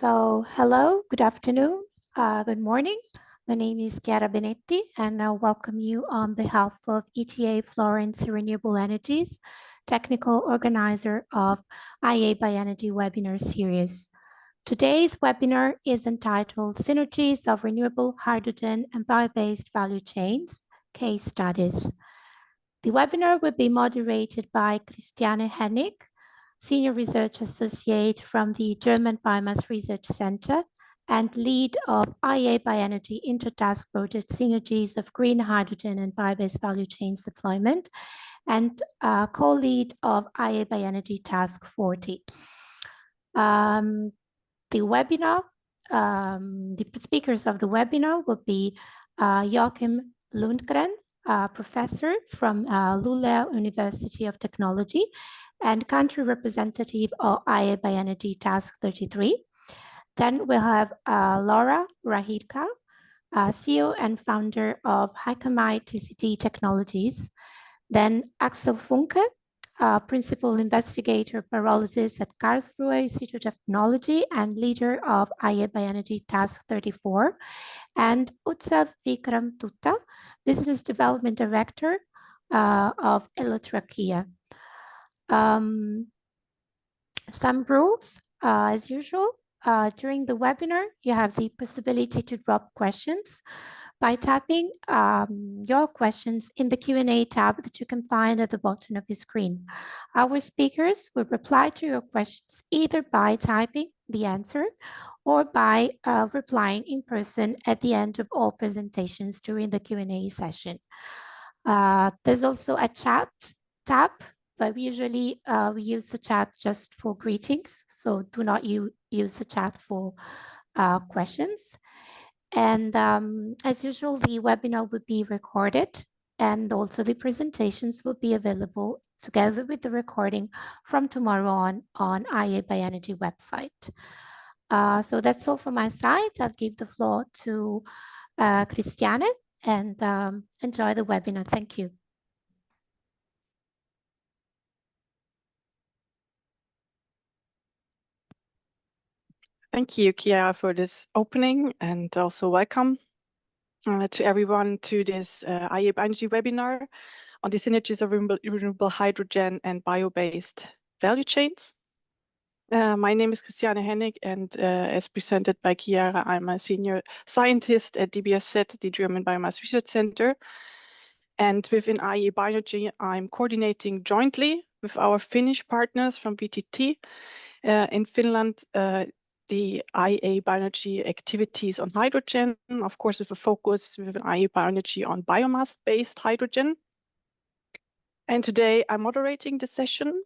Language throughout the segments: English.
Hello, good afternoon, good morning. My name is Chiara Benetti, and I welcome you on behalf of ETA Florence Renewable Energies, technical organizer of IA Bioenergy webinar series. Today's webinar is entitled Synergies of Renewable Hydrogen and Bio-based Value Chains, Case Studies. The webinar will be moderated by Christiane Hennig, Senior Research Associate from the German Biomass Research Center and lead of IA Bioenergy Intertask Project Synergies of Green Hydrogen and Bio-based Value Chains Deployment, and co-lead of IA Bioenergy Task 40. The speakers of the webinar will be Joachim Lundgren, professor from Luleå University of Technology and country representative of IA Bioenergy Task 33. Then we'll have Laura Rahidka, CEO and founder of Hycamite TCT Technologies. Then Axel Funke, principal investigator pyrolysis at Karlsruhe Institute of Technology and leader of IA Bioenergy Task 34. And Utsav Vikram Tutta, business development director of Elotrakia. Some rules, as usual, during the webinar, you have the possibility to drop questions by typing your questions in the Q&A tab that you can find at the bottom of your screen. Our speakers will reply to your questions either by typing the answer or by replying in person at the end of all presentations during the Q&A session. There's also a chat tab, but usually we use the chat just for greetings, so do not use the chat for questions. And as usual, the webinar will be recorded, and also the presentations will be available together with the recording from tomorrow on IA Bioenergy website. So that's all from my side. I'll give the floor to Christiane and enjoy the webinar. Thank you. Thank you, Chiara, for this opening, and also welcome to everyone to this IA Bioenergy webinar on the synergies of renewable hydrogen and bio-based value chains. My name is Christiane Hennig, and as presented by Chiara, I'm a senior scientist at DBSZ, the German Biomass Research Center. And within IA Bioenergy, I'm coordinating jointly with our Finnish partners from VTT in Finland, the IA Bioenergy activities on hydrogen, of course, with a focus with an IA Bioenergy on biomass-based hydrogen. And today I'm moderating the session.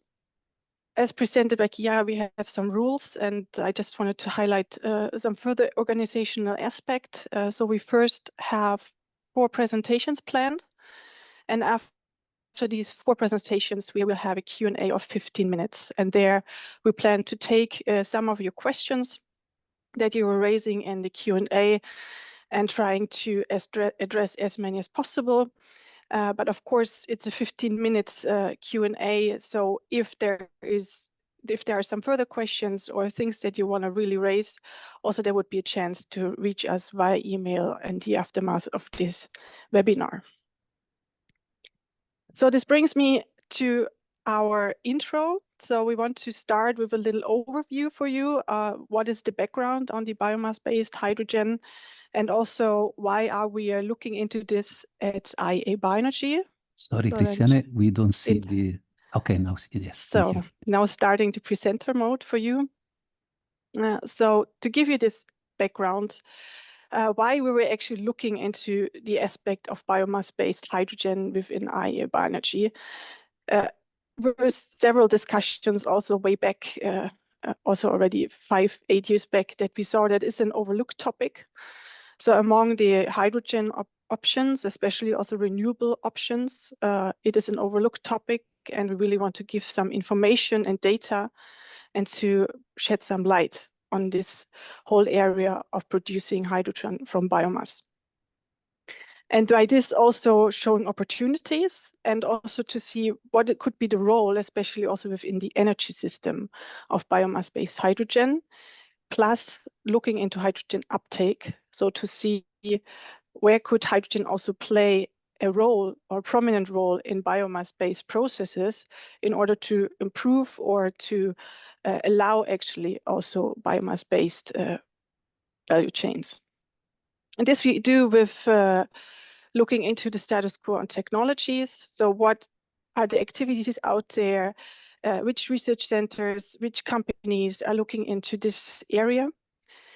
As presented by Chiara, we have some rules, and I just wanted to highlight some further organizational aspect. So we first have 4 presentations planned, and after these 4 presentations, we will have a Q&A of 15 minutes. And there we plan to take some of your questions that you were raising in the Q&A and trying to address as many as possible. But of course, it's a 15 minutes Q&A. So if there are some further questions or things that you want to really raise, also there would be a chance to reach us via email in the aftermath of this webinar. So this brings me to our intro. So we want to start with a little overview for you. What is the background on the biomass-based hydrogen? And also, why are we looking into this at IA Bioenergy? Sorry, Christiane, we don't see the... Okay, now, yes, so now starting the presenter mode for you. So to give you this background, why we were actually looking into the aspect of biomass-based hydrogen within IA Bioenergy. There were several discussions also way back, also already 5-8 years back, that we saw that is an overlooked topic. So among the hydrogen options, especially also renewable options, it is an overlooked topic, and we really want to give some information and data and to shed some light on this whole area of producing hydrogen from biomass. And by this also showing opportunities and also to see what it could be the role, especially also within the energy system of biomass-based hydrogen, plus looking into hydrogen uptake. So to see where could hydrogen also play a role or prominent role in biomass-based processes in order to improve or to allow actually also biomass-based value chains. And this we do with looking into the status quo on technologies. So what are the activities out there? Which research centers, which companies are looking into this area?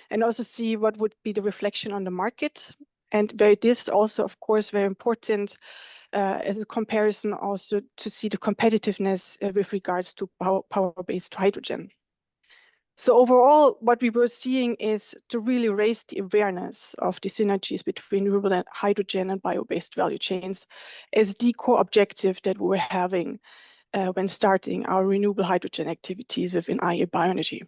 And also see what would be the reflection on the market. And this is also, of course, very important as a comparison also to see the competitiveness with regards to power-based hydrogen. So overall, what we were seeing is to really raise the awareness of the synergies between renewable hydrogen and bio-based value chains as the core objective that we were having when starting our renewable hydrogen activities within IEA Bioenergy.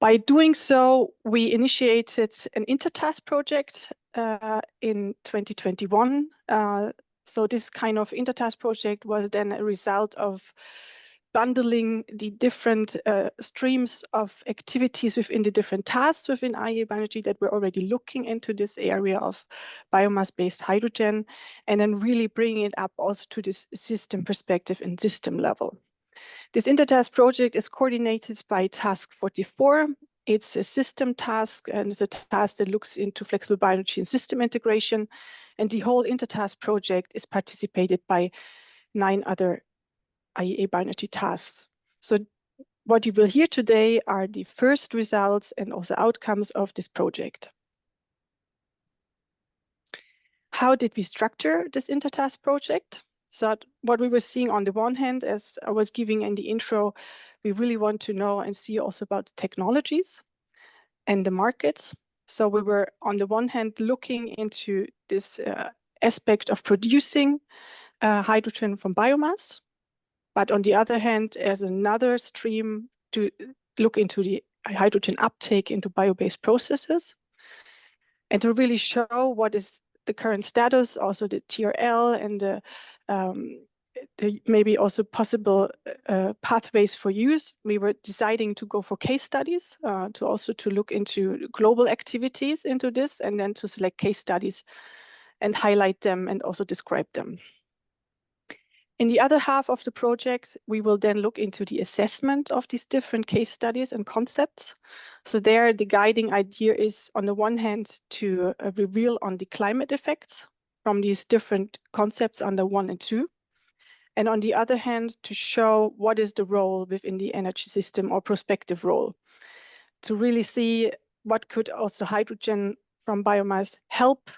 By doing so, we initiated an intertask project in 2021. So this kind of intertask project was then a result of bundling the different streams of activities within the different tasks within IEA Bioenergy that were already looking into this area of biomass-based hydrogen, and then really bringing it up also to this system perspective and system level. This intertask project is coordinated by Task 44. It's a system task, and it's a task that looks into flexible bioenergy and system integration. And the whole intertask project is participated by 9 other IEA Bioenergy tasks. So what you will hear today are the first results and also outcomes of this project. How did we structure this intertask project? So what we were seeing on the one hand, as I was giving in the intro, we really want to know and see also about the technologies and the markets. So we were on the one hand looking into this aspect of producing hydrogen from biomass, but on the other hand, as another stream to look into the hydrogen uptake into bio-based processes and to really show what is the current status, also the TRL and the maybe also possible pathways for use. We were deciding to go for case studies, to also to look into global activities into this, and then to select case studies and highlight them and also describe them. In the other half of the project, we will then look into the assessment of these different case studies and concepts. So there, the guiding idea is, on the one hand, to reveal on the climate effects from these different concepts under 1 and 2. And on the other hand, to show what is the role within the energy system or prospective role, to really see what could also hydrogen from biomass help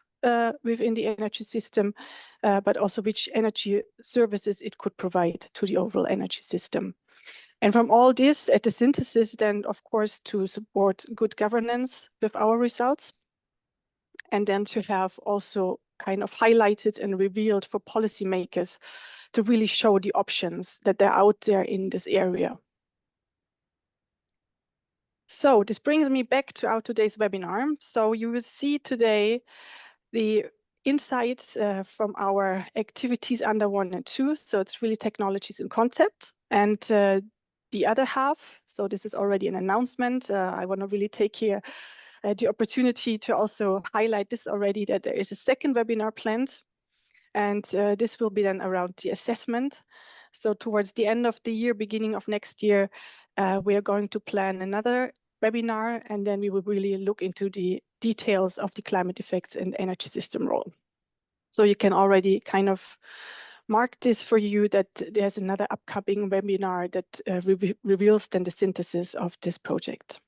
within the energy system, but also which energy services it could provide to the overall energy system. And from all this, at the synthesis, then, of course, to support good governance with our results, and then to have also kind of highlighted and revealed for policymakers to really show the options that they're out there in this area. So this brings me back to our today's webinar. So you will see today the insights from our activities under 1 and 2. So it's really technologies and concepts. And the other half, so this is already an announcement. I want to really take here the opportunity to also highlight this already, that there is a second webinar planned. And this will be then around the assessment. So towards the end of the year, beginning of next year, we are going to plan another webinar, and then we will really look into the details of the climate effects and energy system role. So you can already kind of mark this for you, that there's another upcoming webinar that reveals then the synthesis of this project.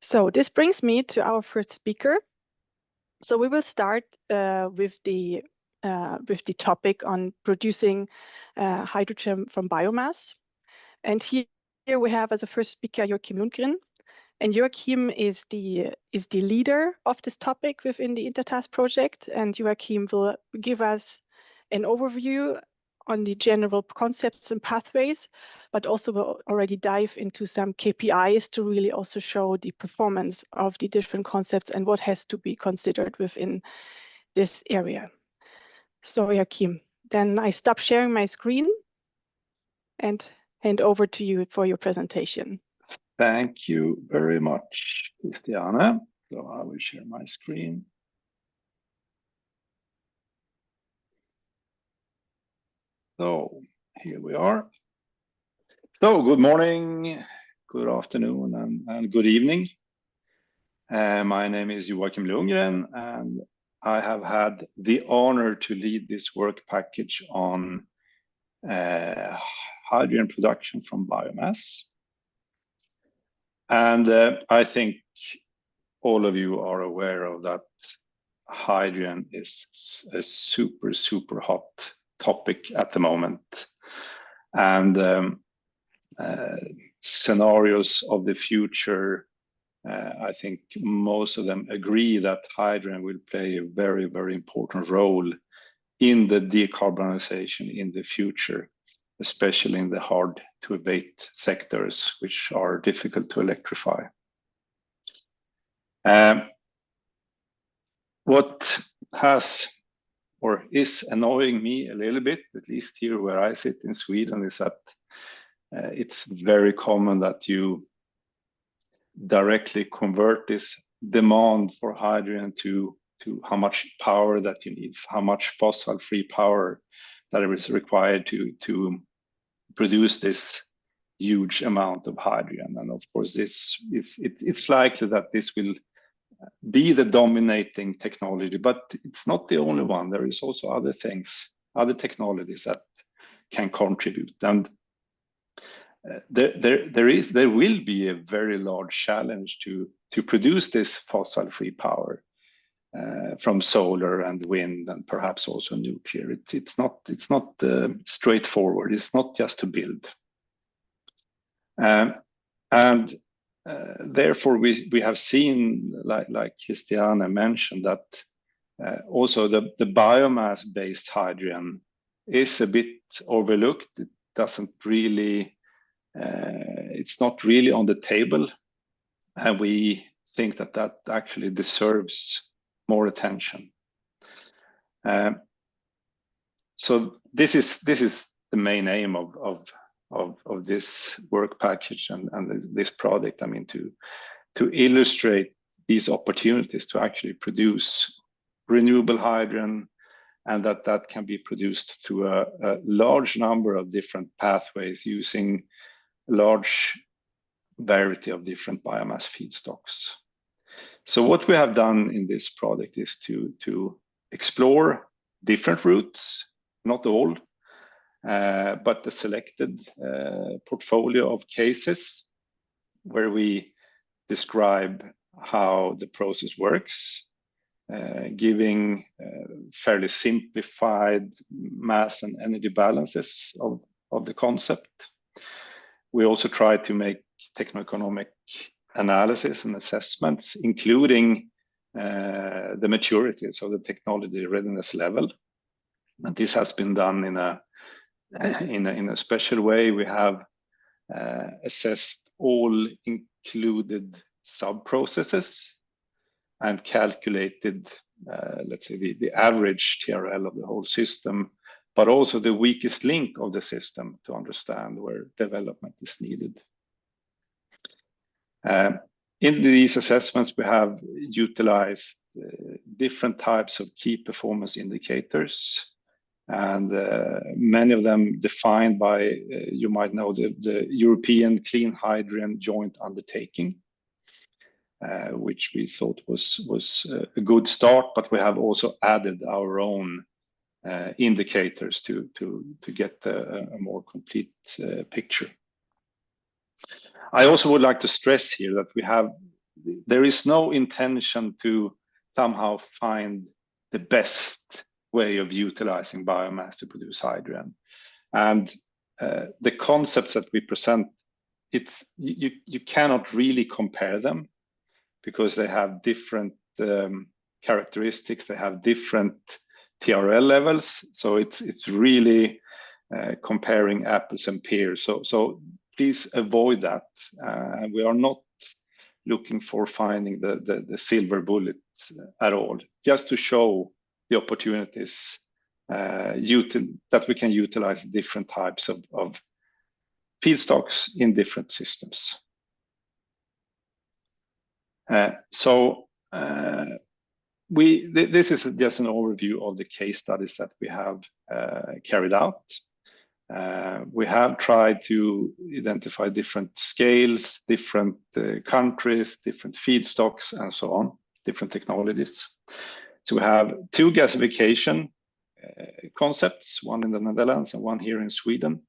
So this brings me to our first speaker. So we will start with the topic on producing hydrogen from biomass. And here we have as a first speaker Joachim Lundgren. And Joachim is the leader of this topic within the Intertask project. And Joachim will give us an overview on the general concepts and pathways, but also will already dive into some KPIs to really also show the performance of the different concepts and what has to be considered within this area. So Joachim, then I stop sharing my screen and hand over to you for your presentation. Thank you very much, Christiane. So I will share my screen. So here we are. So good morning, good afternoon, and good evening. My name is Joachim Lundgren, and I have had the honor to lead this work package on hydrogen production from biomass. And I think all of you are aware of that hydrogen is a super, super hot topic at the moment. And scenarios of the future, I think most of them agree that hydrogen will play a very, very important role in the decarbonization in the future, especially in the hard to abate sectors, which are difficult to electrify. What has or is annoying me a little bit, at least here where I sit in Sweden, is that it's very common that you directly convert this demand for hydrogen to how much power that you need, how much fossil-free power that is required to produce this huge amount of hydrogen. And of course, it's likely that this will be the dominating technology, but it's not the only one. There is also other things, other technologies that can contribute. And there will be a very large challenge to produce this fossil-free power from solar and wind and perhaps also nuclear. It's not straightforward. It's not just to build. Therefore, we have seen, like Christiane mentioned, that also the biomass-based hydrogen is a bit overlooked. It doesn't really, it's not really on the table, and we think that actually deserves more attention. So this is the main aim of this work package and this project. I mean, to illustrate these opportunities to actually produce renewable hydrogen, and that can be produced through a large number of different pathways using a large variety of different biomass feedstocks. So what we have done in this project is to explore different routes, not all, but a selected portfolio of cases where we describe how the process works, giving fairly simplified mass and energy balances of the concept. We also try to make techno-economic analysis and assessments, including the maturity, so the technology readiness level. And this has been done in a special way. We have assessed all included sub-processes and calculated, let's say, the average TRL of the whole system, but also the weakest link of the system to understand where development is needed. In these assessments, we have utilized different types of key performance indicators, and many of them defined by, you might know, the European Clean Hydrogen Joint Undertaking, which we thought was a good start, but we have also added our own indicators to get a more complete picture. I also would like to stress here that there is no intention to somehow find the best way of utilizing biomass to produce hydrogen. And the concepts that we present, you cannot really compare them because they have different characteristics, they have different TRL levels. So it's really comparing apples and pears. So please avoid that. We are not looking for finding the silver bullet at all, just to show the opportunities that we can utilize different types of feedstocks in different systems. This is just an overview of the case studies that we have carried out. We have tried to identify different scales, different countries, different feedstocks, and so on, different technologies. So we have 2 gasification concepts, one in the Netherlands and one here in Sweden,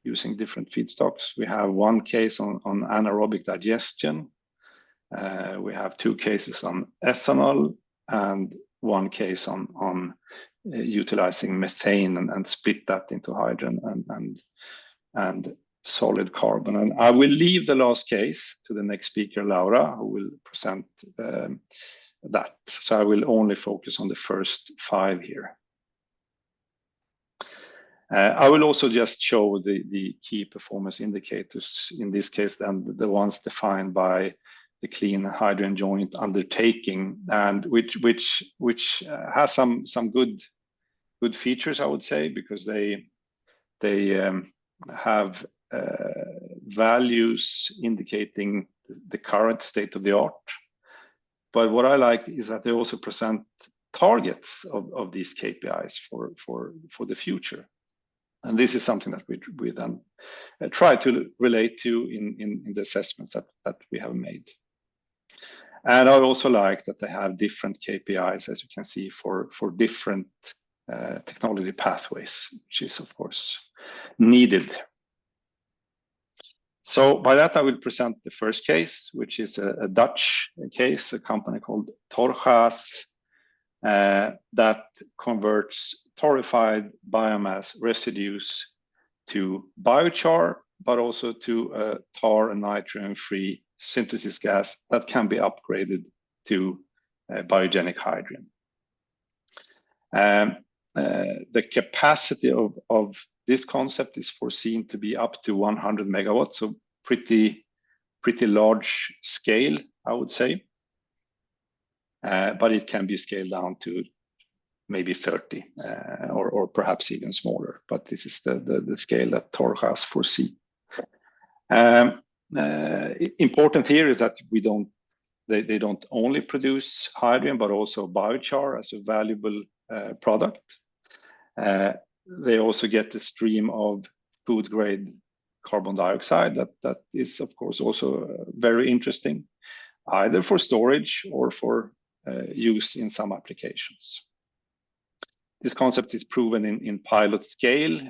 using different feedstocks. We have 1 case on anaerobic digestion. We have 2 cases on ethanol and 1 case on utilizing methane and split that into hydrogen and solid carbon. And I will leave the last case to the next speaker, Laura, who will present that. So I will only focus on the first 5 here. I will also just show the key performance indicators, in this case, then the ones defined by the Clean Hydrogen Joint Undertaking, and which has some good features, I would say, because they have values indicating the current state of the art. But what I like is that they also present targets of these KPIs for the future. And this is something that we then try to relate to in the assessments that we have made. And I also like that they have different KPIs, as you can see, for different technology pathways, which is of course needed. So by that, I will present the first case, which is a Dutch case, a company called Torgas, that converts torrefied biomass residues to biochar, but also to tar and nitrogen-free synthesis gas that can be upgraded to biogenic hydrogen. The capacity of this concept is foreseen to be up to 100 megawatts, so pretty large scale, I would say. But it can be scaled down to maybe 30 or perhaps even smaller. But this is the scale that Torgas foresee. Important here is that they don't only produce hydrogen, but also biochar as a valuable product. They also get the stream of food grade carbon dioxide that is of course also very interesting, either for storage or for use in some applications. This concept is proven in pilot scale.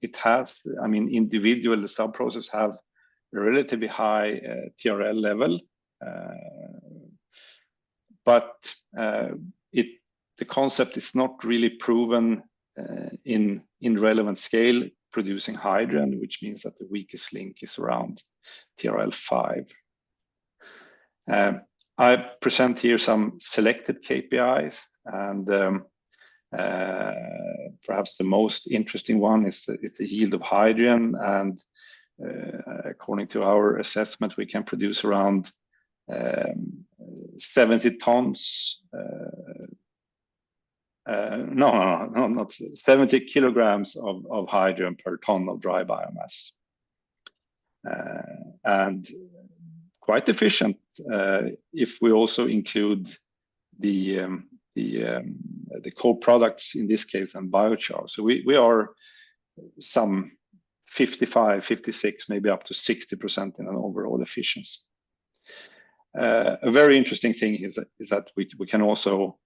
It has, I mean, individual sub-processes have a relatively high TRL level, but the concept is not really proven in relevant scale producing hydrogen, which means that the weakest link is around TRL 5. I present here some selected KPIs, and perhaps the most interesting one is the yield of hydrogen. And according to our assessment, we can produce around 70 tons. Not 70 kilograms of hydrogen per ton of dry biomass, and quite efficient if we also include the co-products in this case and biochar. So we are some 55, 56, maybe up to 60% in an overall efficiency. A very interesting thing is that we can also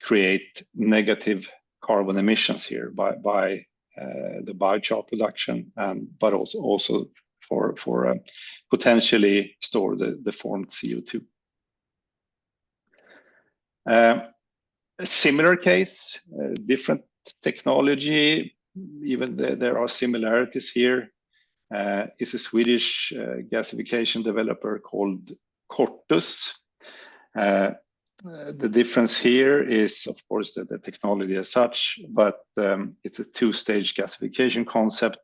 create negative carbon emissions here by the biochar production, but also for potentially store the formed CO2. A similar case, different technology, even there are similarities here, is a Swedish gasification developer called Cortus. The difference here is, of course, the technology as such, but it's a 2-stage gasification concept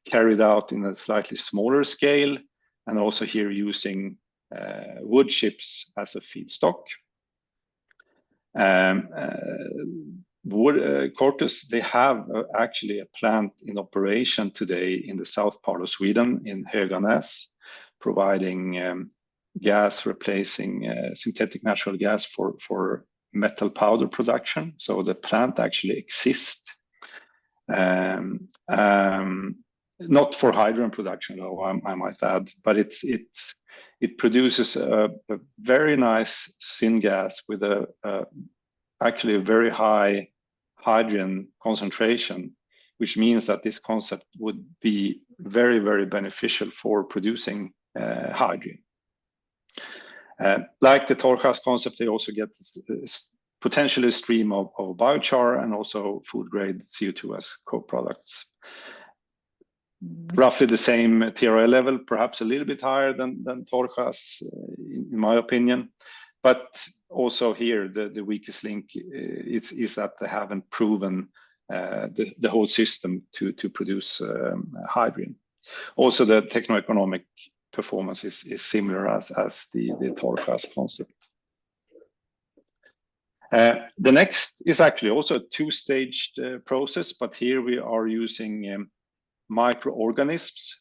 carried out in a slightly smaller scale, and also here using wood chips as a feedstock. Cortus, they have actually a plant in operation today in the south part of Sweden, in Höganäs, providing gas replacing synthetic natural gas for metal powder production. So the plant actually exists. Not for hydrogen production, though, I might add, but it produces a very nice syngas with actually a very high hydrogen concentration, which means that this concept would be very, very beneficial for producing hydrogen. Like the Torjas concept, they also get potentially a stream of biochar and also food grade CO2 as co-products. Roughly the same TRL level, perhaps a little bit higher than Torjas, in my opinion. But also here, the weakest link is that they haven't proven the whole system to produce hydrogen. Also, the techno-economic performance is similar as the Torjas concept. The next is actually also a two-staged process, but here we are using microorganisms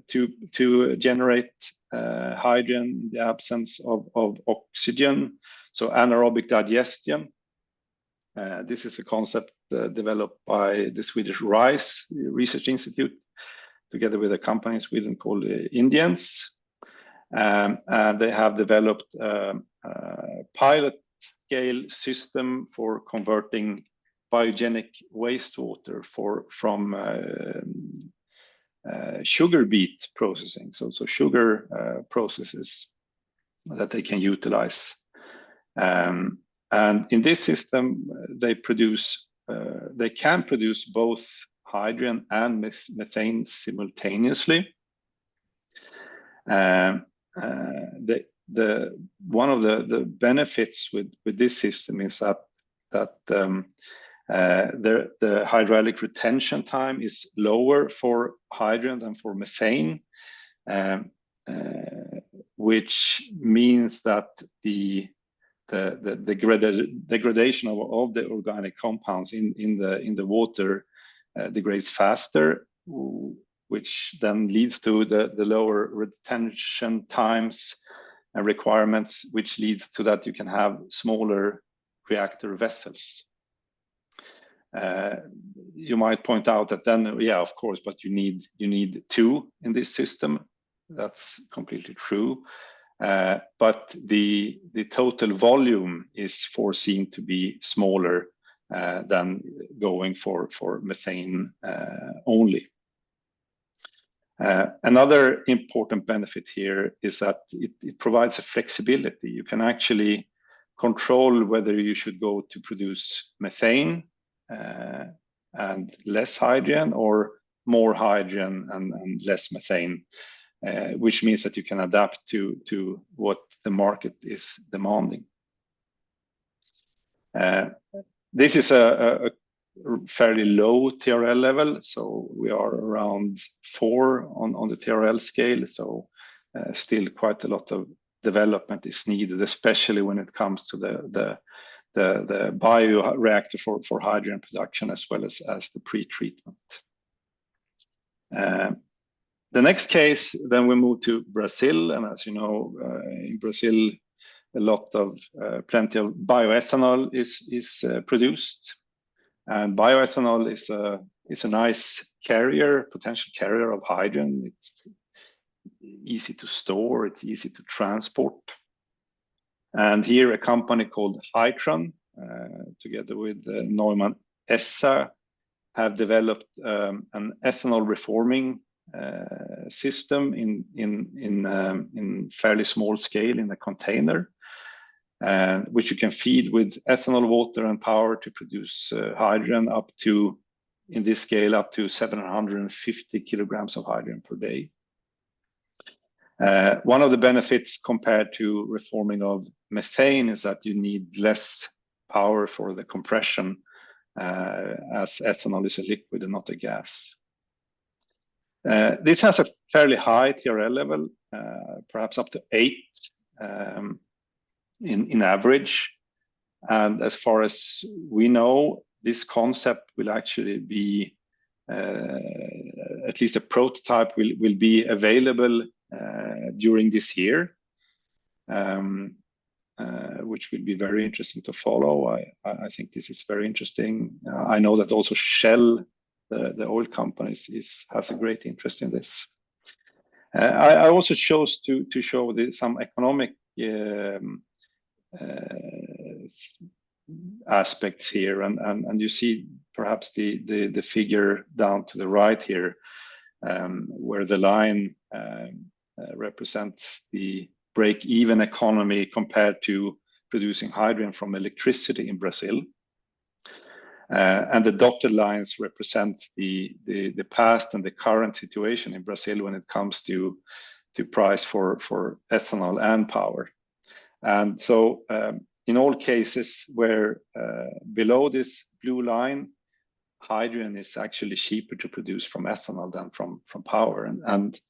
to generate hydrogen in the absence of oxygen, so anaerobic digestion. This is a concept developed by the Swedish RISE Research Institute together with a company in Sweden called Indians. And they have developed a pilot scale system for converting biogenic wastewater from sugar beet processing, so sugar processes that they can utilize. And in this system, they can produce both hydrogen and methane simultaneously. One of the benefits with this system is that the hydraulic retention time is lower for hydrogen than for methane, which means that the degradation of the organic compounds in the water degrades faster, which then leads to the lower retention times and requirements, which leads to that you can have smaller reactor vessels. You might point out that then, yeah, of course, but you need two in this system. That's completely true. But the total volume is foreseen to be smaller than going for methane only. Another important benefit here is that it provides a flexibility. You can actually control whether you should go to produce methane and less hydrogen, or more hydrogen and less methane, which means that you can adapt to what the market is demanding. This is a fairly low TRL level, so we are around 4 on the TRL scale, so still quite a lot of development is needed, especially when it comes to the bioreactor for hydrogen production, as well as the pre-treatment. The next case, then we move to Brazil, and as you know, in Brazil, plenty of bioethanol is produced, and bioethanol is a nice potential carrier of hydrogen. It's easy to store, it's easy to transport. And here a company called Hydron, together with Neumann Essa, have developed an ethanol reforming system in fairly small scale in a container, which you can feed with ethanol, water, and power to produce hydrogen in this scale, up to 750 kilograms of hydrogen per day. One of the benefits compared to reforming of methane is that you need less power for the compression, as ethanol is a liquid and not a gas. This has a fairly high TRL level, perhaps up to 8 in average. And as far as we know, this concept will actually be, at least a prototype will be available during this year, which will be very interesting to follow. I think this is very interesting. I know that also Shell, the oil companies, has a great interest in this. I also chose to show some economic aspects here, and you see perhaps the figure down to the right here, where the line represents the break-even economy compared to producing hydrogen from electricity in Brazil. And the dotted lines represent the past and the current situation in Brazil when it comes to price for ethanol and power. And so in all cases where below this blue line, hydrogen is actually cheaper to produce from ethanol than from power. And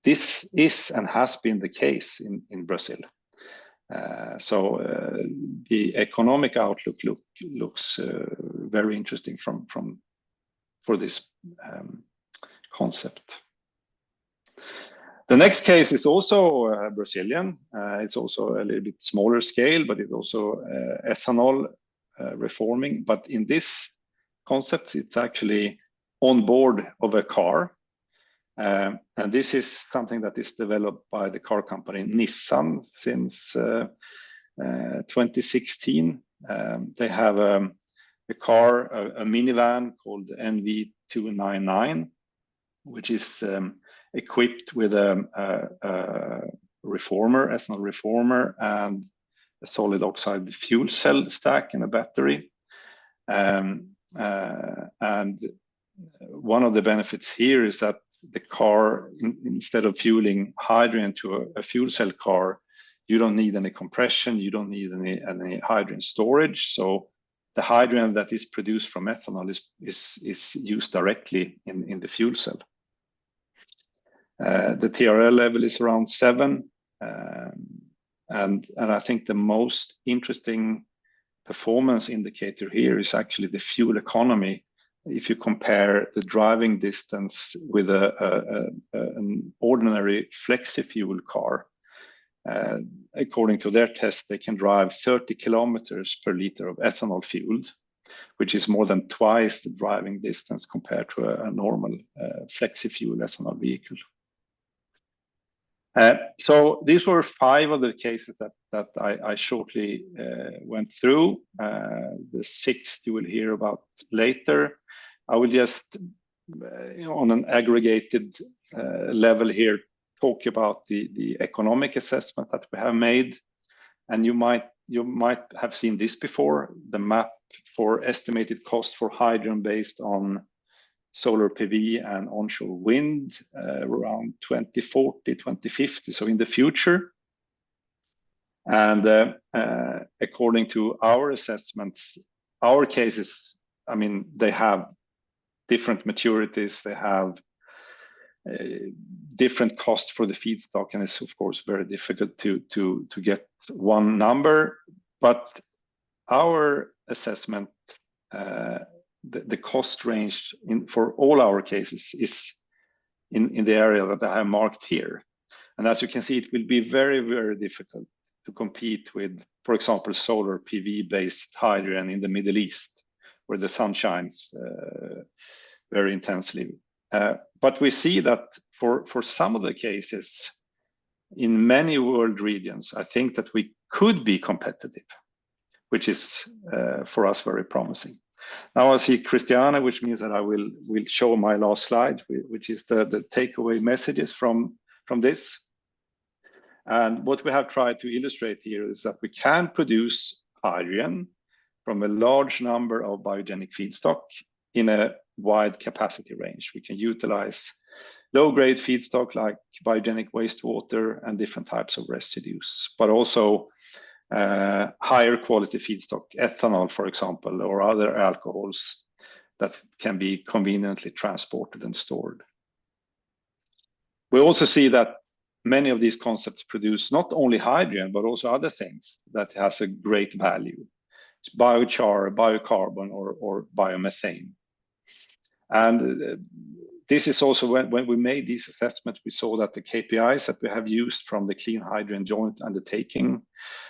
this is and has been the case in Brazil. So the economic outlook looks very interesting for this concept. The next case is also Brazilian. It's also a little bit smaller scale, but it's also ethanol reforming. But in this concept, it's actually on board of a car. And this is something that is developed by the car company Nissan since 2016. They have a car, a minivan called NV299, which is equipped with a reformer, ethanol reformer, and a solid oxide fuel cell stack and a battery. And one of the benefits here is that the car, instead of fueling hydrogen to a fuel cell car, you don't need any compression, you don't need any hydrogen storage. So the hydrogen that is produced from ethanol is used directly in the fuel cell. The TRL level is around 7, and I think the most interesting performance indicator here is actually the fuel economy. If you compare the driving distance with an ordinary flexi-fuel car, according to their test, they can drive 30 kilometers per liter of ethanol fueled, which is more than twice the driving distance compared to a normal flexi-fuel ethanol vehicle. So these were 5 of the cases that I shortly went through. The 6th you will hear about later. I will just, on an aggregated level here, talk about the economic assessment that we have made. And you might have seen this before, the map for estimated cost for hydrogen based on solar PV and onshore wind around 2040, 2050, so in the future. And according to our assessments, our cases, I mean, they have different maturities, they have different costs for the feedstock, and it's of course very difficult to get one number. But our assessment, the cost range for all our cases is in the area that I have marked here. And as you can see, it will be very, very difficult to compete with, for example, solar PV-based hydrogen in the Middle East, where the sun shines very intensely. But we see that for some of the cases, in many world regions, I think that we could be competitive, which is for us very promising. Now I see Christiane, which means that I will show my last slide, which is the takeaway messages from this. And what we have tried to illustrate here is that we can produce hydrogen from a large number of biogenic feedstock in a wide capacity range. We can utilize low-grade feedstock like biogenic wastewater and different types of residues, but also higher quality feedstock, ethanol, for example, or other alcohols that can be conveniently transported and stored. We also see that many of these concepts produce not only hydrogen, but also other things that has a great value. biochar, biocarbon, or biomethane. And this is also when we made these assessments, we saw that the KPIs that we have used from the Clean Hydrogen Joint Undertaking,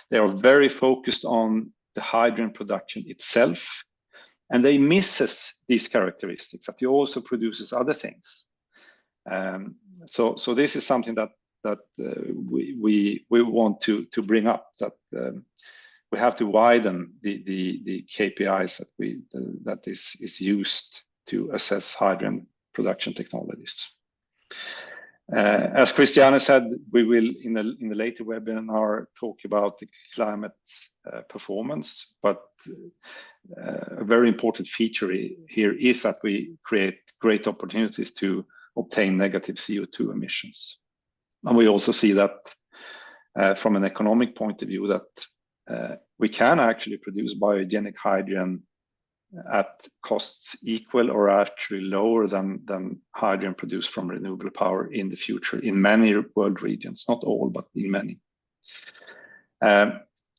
they are very focused on the hydrogen production itself, and they misses these characteristics that it also produces other things. So this is something that we want to bring up, that we have to widen the KPIs that is used to assess hydrogen production technologies. As Christiane said, we will in the later webinar talk about the climate performance, but a very important feature here is that we create great opportunities to obtain negative CO2 emissions. And we also see that from an economic point of view, that we can actually produce biogenic hydrogen at costs equal or actually lower than hydrogen produced from renewable power in the future in many world regions, not all, but in many.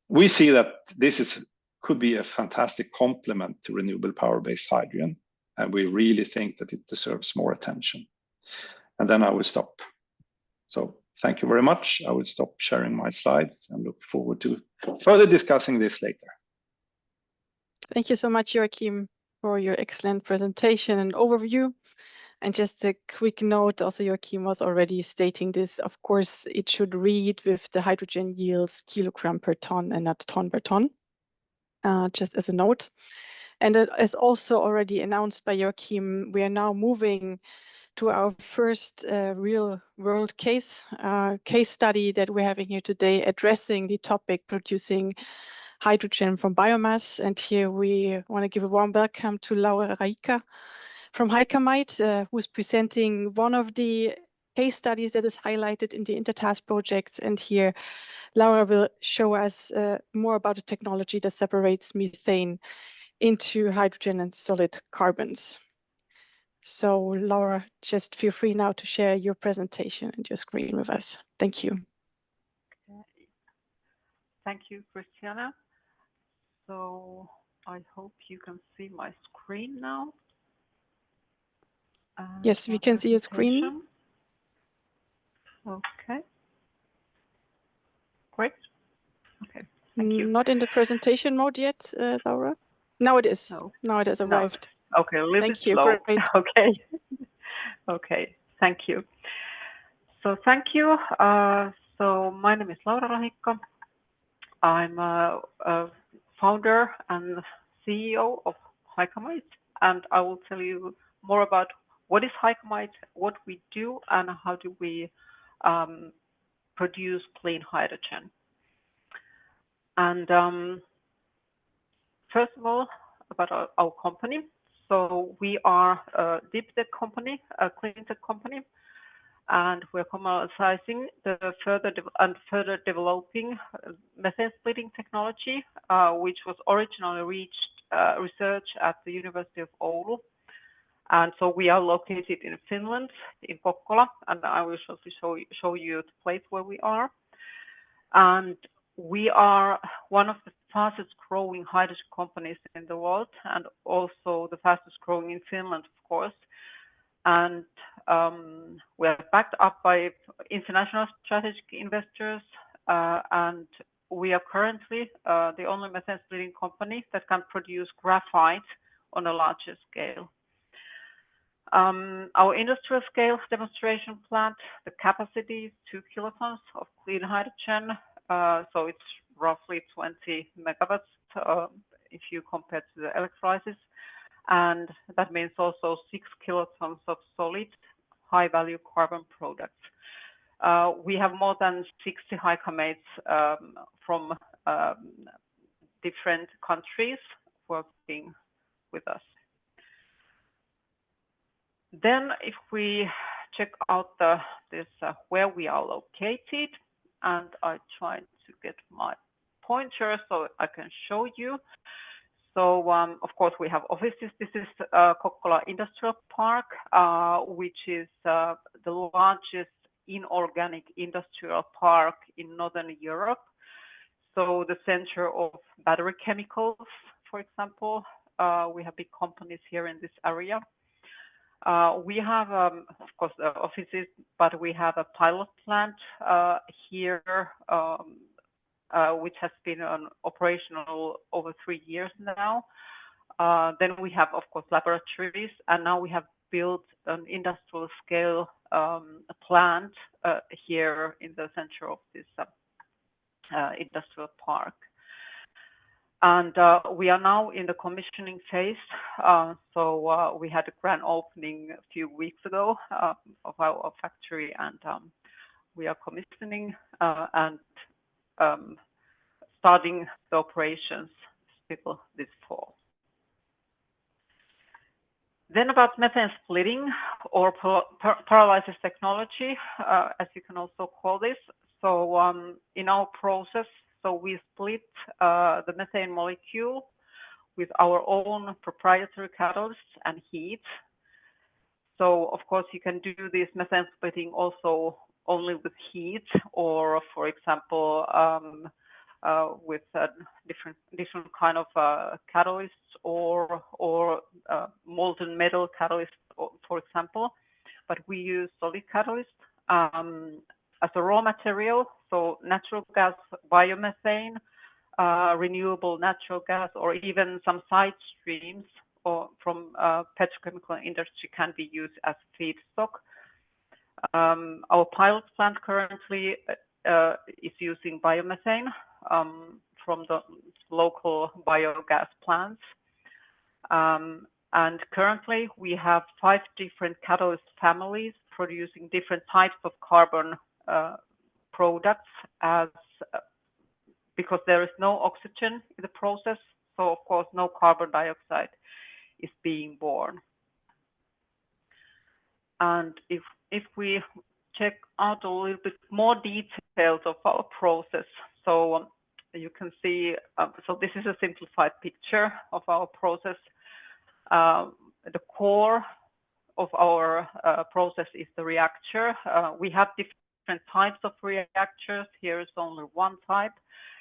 We see that this could be a fantastic complement to renewable power-based hydrogen, and we really think that it deserves more attention. And then I will stop. So thank you very much. I will stop sharing my slides and look forward to further discussing this later. Thank you so much, Joachim, for your excellent presentation and overview. And just a quick note, also Joachim was already stating this, of course, it should read with the hydrogen yields kilogram per ton and not ton per ton, just as a note. And as also already announced by Joachim, we are now moving to our first real world case study that we're having here today, addressing the topic producing hydrogen from biomass. And here we want to give a warm welcome to Laura Raika from Hycamite, who's presenting one of the case studies that is highlighted in the Intertask projects. And here Laura will show us more about the technology that separates methane into hydrogen and solid carbons. So Laura, just feel free now to share your presentation and your screen with us. Thank you. Thank you, Christiane. So I hope you can see my screen now. Yes, we can see your screen. Okay. Great. Okay. Thank you. Not in the presentation mode yet, Laura. Now it is. No. Now it has arrived. No. Okay, a little Thank bit you. slow. Great. Okay. Okay. Thank you. So thank you. So my name is Laura Raika. I'm a founder and CEO of Hycamite, and I will tell you more about what is Hycamite, what we do, and how do we produce clean hydrogen. And first of all, about our company. So we are a deep tech company, a clean tech company, and we're commercializing the further developing methane splitting technology, which was originally research at the University of Oulu. And so we are located in Finland, in Kokkola, and I will shortly show you the place where we are. And we are one of the fastest growing hydrogen companies in the world, and also the fastest growing in Finland, of course. And we are backed up by international strategic investors, and we are currently the only methane splitting company that can produce graphite on a larger scale. Our industrial scale demonstration plant, the capacity is 2 kilotons of clean hydrogen, so it's roughly 20 megawatts if you compare to the electrolysis. And that means also 6 kilotons of solid high-value carbon products. We have more than 60 Hycamates from different countries working with us. Then if we check out where we are located, and I try to get my pointer so I can show you. So of course we have offices. This is Kokkola Industrial Park, which is the largest inorganic industrial park in Northern Europe. so the center of battery chemicals, for example. We have big companies here in this area. We have, of course, offices, but we have a pilot plant here, which has been operational over 3 years now. Then we have, of course, laboratories, and now we have built an industrial scale plant here in the center of this industrial park. And we are now in the commissioning phase. So we had a grand opening a few weeks ago of our factory, and we are commissioning and starting the operations still this fall. Then about methane splitting or pyrolysis technology, as you can also call this. So in our process, so we split the methane molecule with our own proprietary catalysts and heat. So of course you can do this methane splitting also only with heat, or for example with different kind of catalysts or molten metal catalysts, for example. But we use solid catalyst as a raw material, so natural gas, biomethane, renewable natural gas, or even some side streams or from petrochemical industry can be used as feedstock. Our pilot plant currently is using biomethane from the local biogas plants. And currently we have 5 different catalyst families producing different types of carbon products, as because there is no oxygen in the process, so of course no carbon dioxide is being born. And if we check out a little bit more details of our process, so you can see, so this is a simplified picture of our process. The core of our process is the reactor. We have different types of reactors. Here is only one type.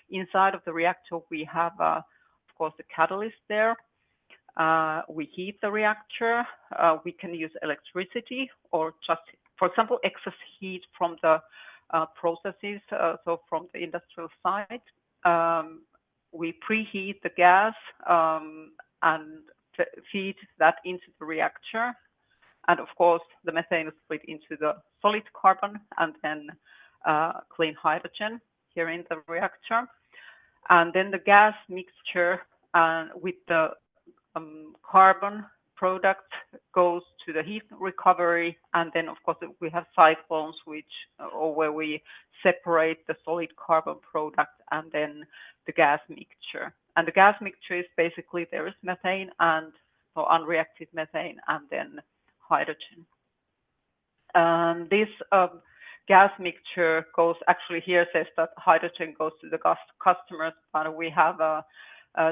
Inside of the reactor, we have, of course, the catalyst there. We heat the reactor. We can use electricity or just, for example, excess heat from the processes, so from the industrial side. We preheat the gas and feed that into the reactor. And of course, the methane is split into the solid carbon and then clean hydrogen here in the reactor. And then the gas mixture with the carbon product goes to the heat recovery. And then, of course, we have cyclones, where we separate the solid carbon product and then the gas mixture. And the gas mixture is basically, there is methane and so unreacted methane and then hydrogen. This gas mixture goes, actually here says that hydrogen goes to the customers, but we have a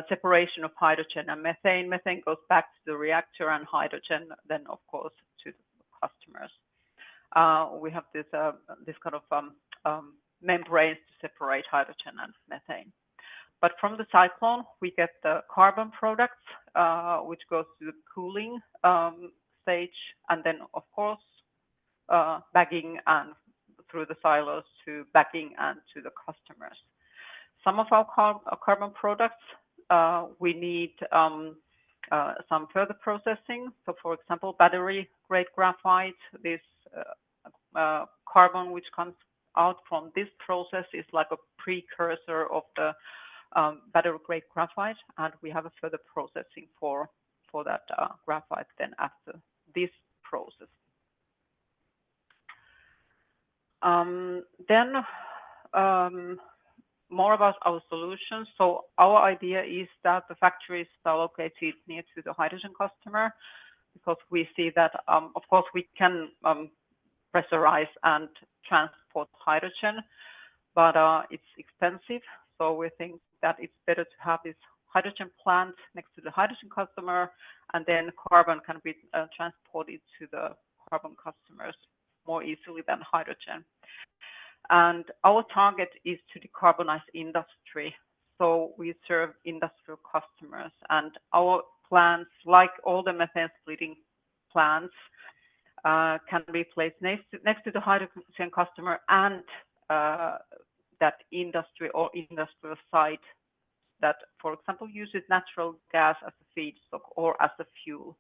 separation of hydrogen and methane. Methane goes back to the reactor, and hydrogen then, of course, to the customers. We have this kind of membranes to separate hydrogen and methane. But from the cyclone, we get the carbon products, which goes to the cooling stage, and then, of course, bagging and through the silos to bagging and to the customers. Some of our carbon products, we need some further processing. So, for example, battery-grade graphite, this carbon which comes out from this process is like a precursor of the battery-grade graphite, and we have a further processing for that graphite then after this process. Then more about our solutions. So our idea is that the factories are located near to the hydrogen customer, because we see that, of course, we can pressurize and transport hydrogen, but it's expensive. So we think that it's better to have this hydrogen plant next to the hydrogen customer, and then carbon can be transported to the carbon customers more easily than hydrogen. And our target is to decarbonize industry. So we serve industrial customers, and our plants, like all the methane splitting plants, can be placed next to the hydrogen customer and that industry or industrial site that, for example, uses natural gas as a feedstock or as a fuel.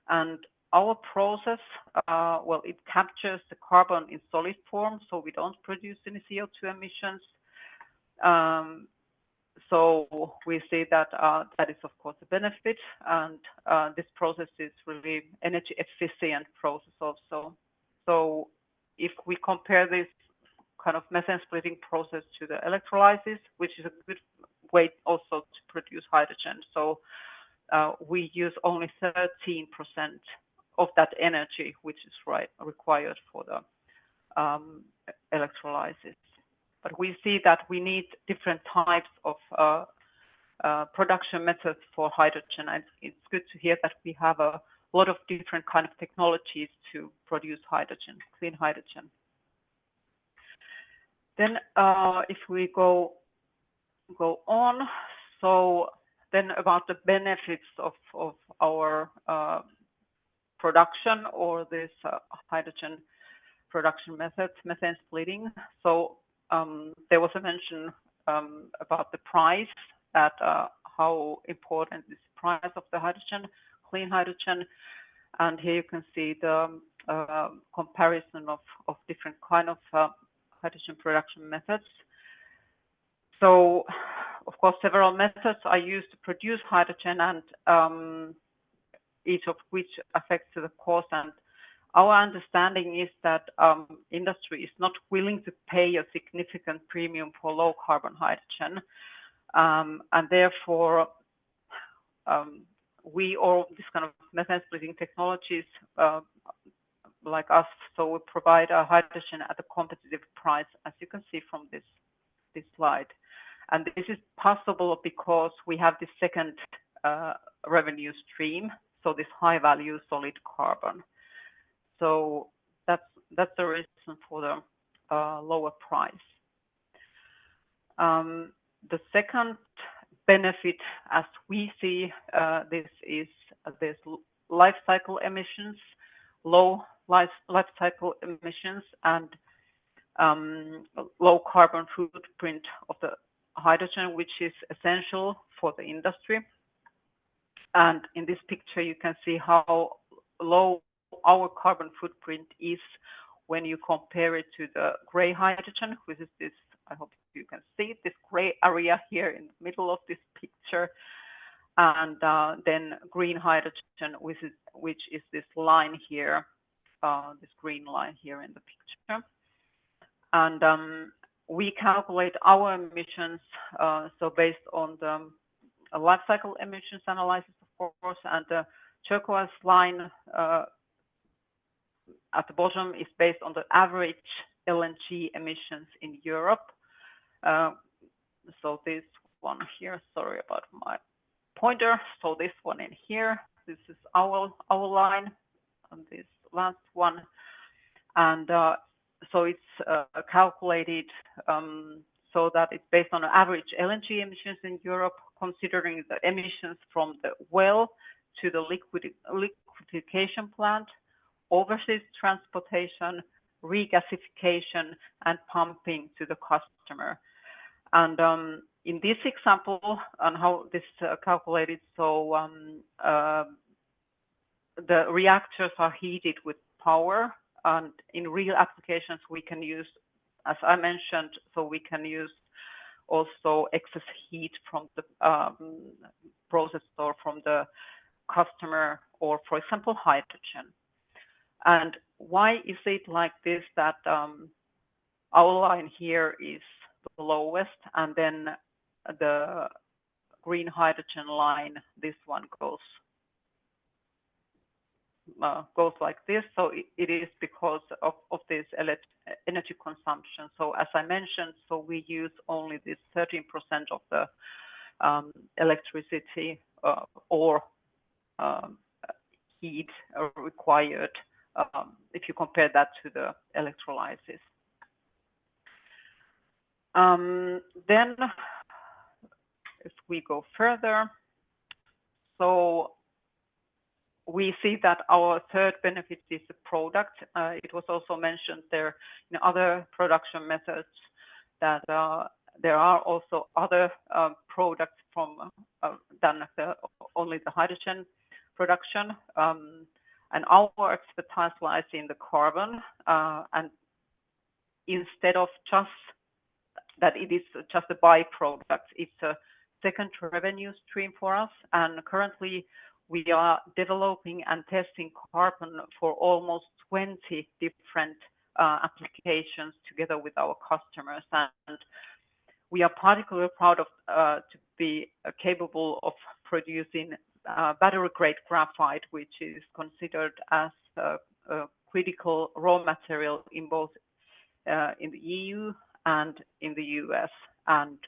And our process, well, it captures the carbon in solid form, so we don't produce any CO2 emissions. So we see that that is, of course, a benefit, and this process is really energy efficient process also. So if we compare this kind of methane splitting process to the electrolysis, which is a good way also to produce hydrogen. So we use only 13% of that energy, which is required for the electrolysis. But we see that we need different types of production methods for hydrogen, and it's good to hear that we have a lot of different kind of technologies to produce hydrogen, clean hydrogen. Then if we go on, so then about the benefits of our production or this hydrogen production methods, methane splitting. So there was a mention about the price, that how important is the price of the hydrogen, clean hydrogen. And here you can see the comparison of different kind of hydrogen production methods. So, of course, several methods are used to produce hydrogen, and each of which affects the cost. And our understanding is that industry is not willing to pay a significant premium for low carbon hydrogen, and therefore we or this kind of methane splitting technologies like us, so we provide a hydrogen at a competitive price, as you can see from this slide. And this is possible because we have the second revenue stream, so this high value solid carbon. So that's the reason for the lower price. The second benefit, as we see this, is this life cycle emissions, low life cycle emissions, and low carbon footprint of the hydrogen, which is essential for the industry. And in this picture, you can see how low our carbon footprint is when you compare it to the gray hydrogen, which is this, I hope you can see this gray area here in the middle of this picture, and then green hydrogen, which is this line here, this green line here in the picture. And we calculate our emissions, so based on the life cycle emissions analysis, of course, and the turquoise line at the bottom is based on the average LNG emissions in Europe. So this one here, sorry about my pointer. So this one in here, this is our line, and this last one. And so it's calculated so that it's based on average LNG emissions in Europe, considering the emissions from the well to the liquefaction plant, overseas transportation, regasification, and pumping to the customer. And in this example, on how this is calculated, so the reactors are heated with power, and in real applications we can use, as I mentioned, so we can use also excess heat from the process or from the customer, or for example hydrogen. And why is it like this, that our line here is the lowest, and then the green hydrogen line, this one goes like this? So it is because of this energy consumption. So as I mentioned, so we use only this 13% of the electricity or heat required if you compare that to the electrolysis. Then, if we go further, so we see that our third benefit is the product. It was also mentioned there in other production methods that there are also other products from than only the hydrogen production. And our expertise lies in the carbon, and instead of just that it is just a byproduct, it's a second revenue stream for us. And currently we are developing and testing carbon for almost 20 different applications together with our customers. And we are particularly proud of to be capable of producing battery grade graphite, which is considered as a critical raw material in both in the EU and in the US. And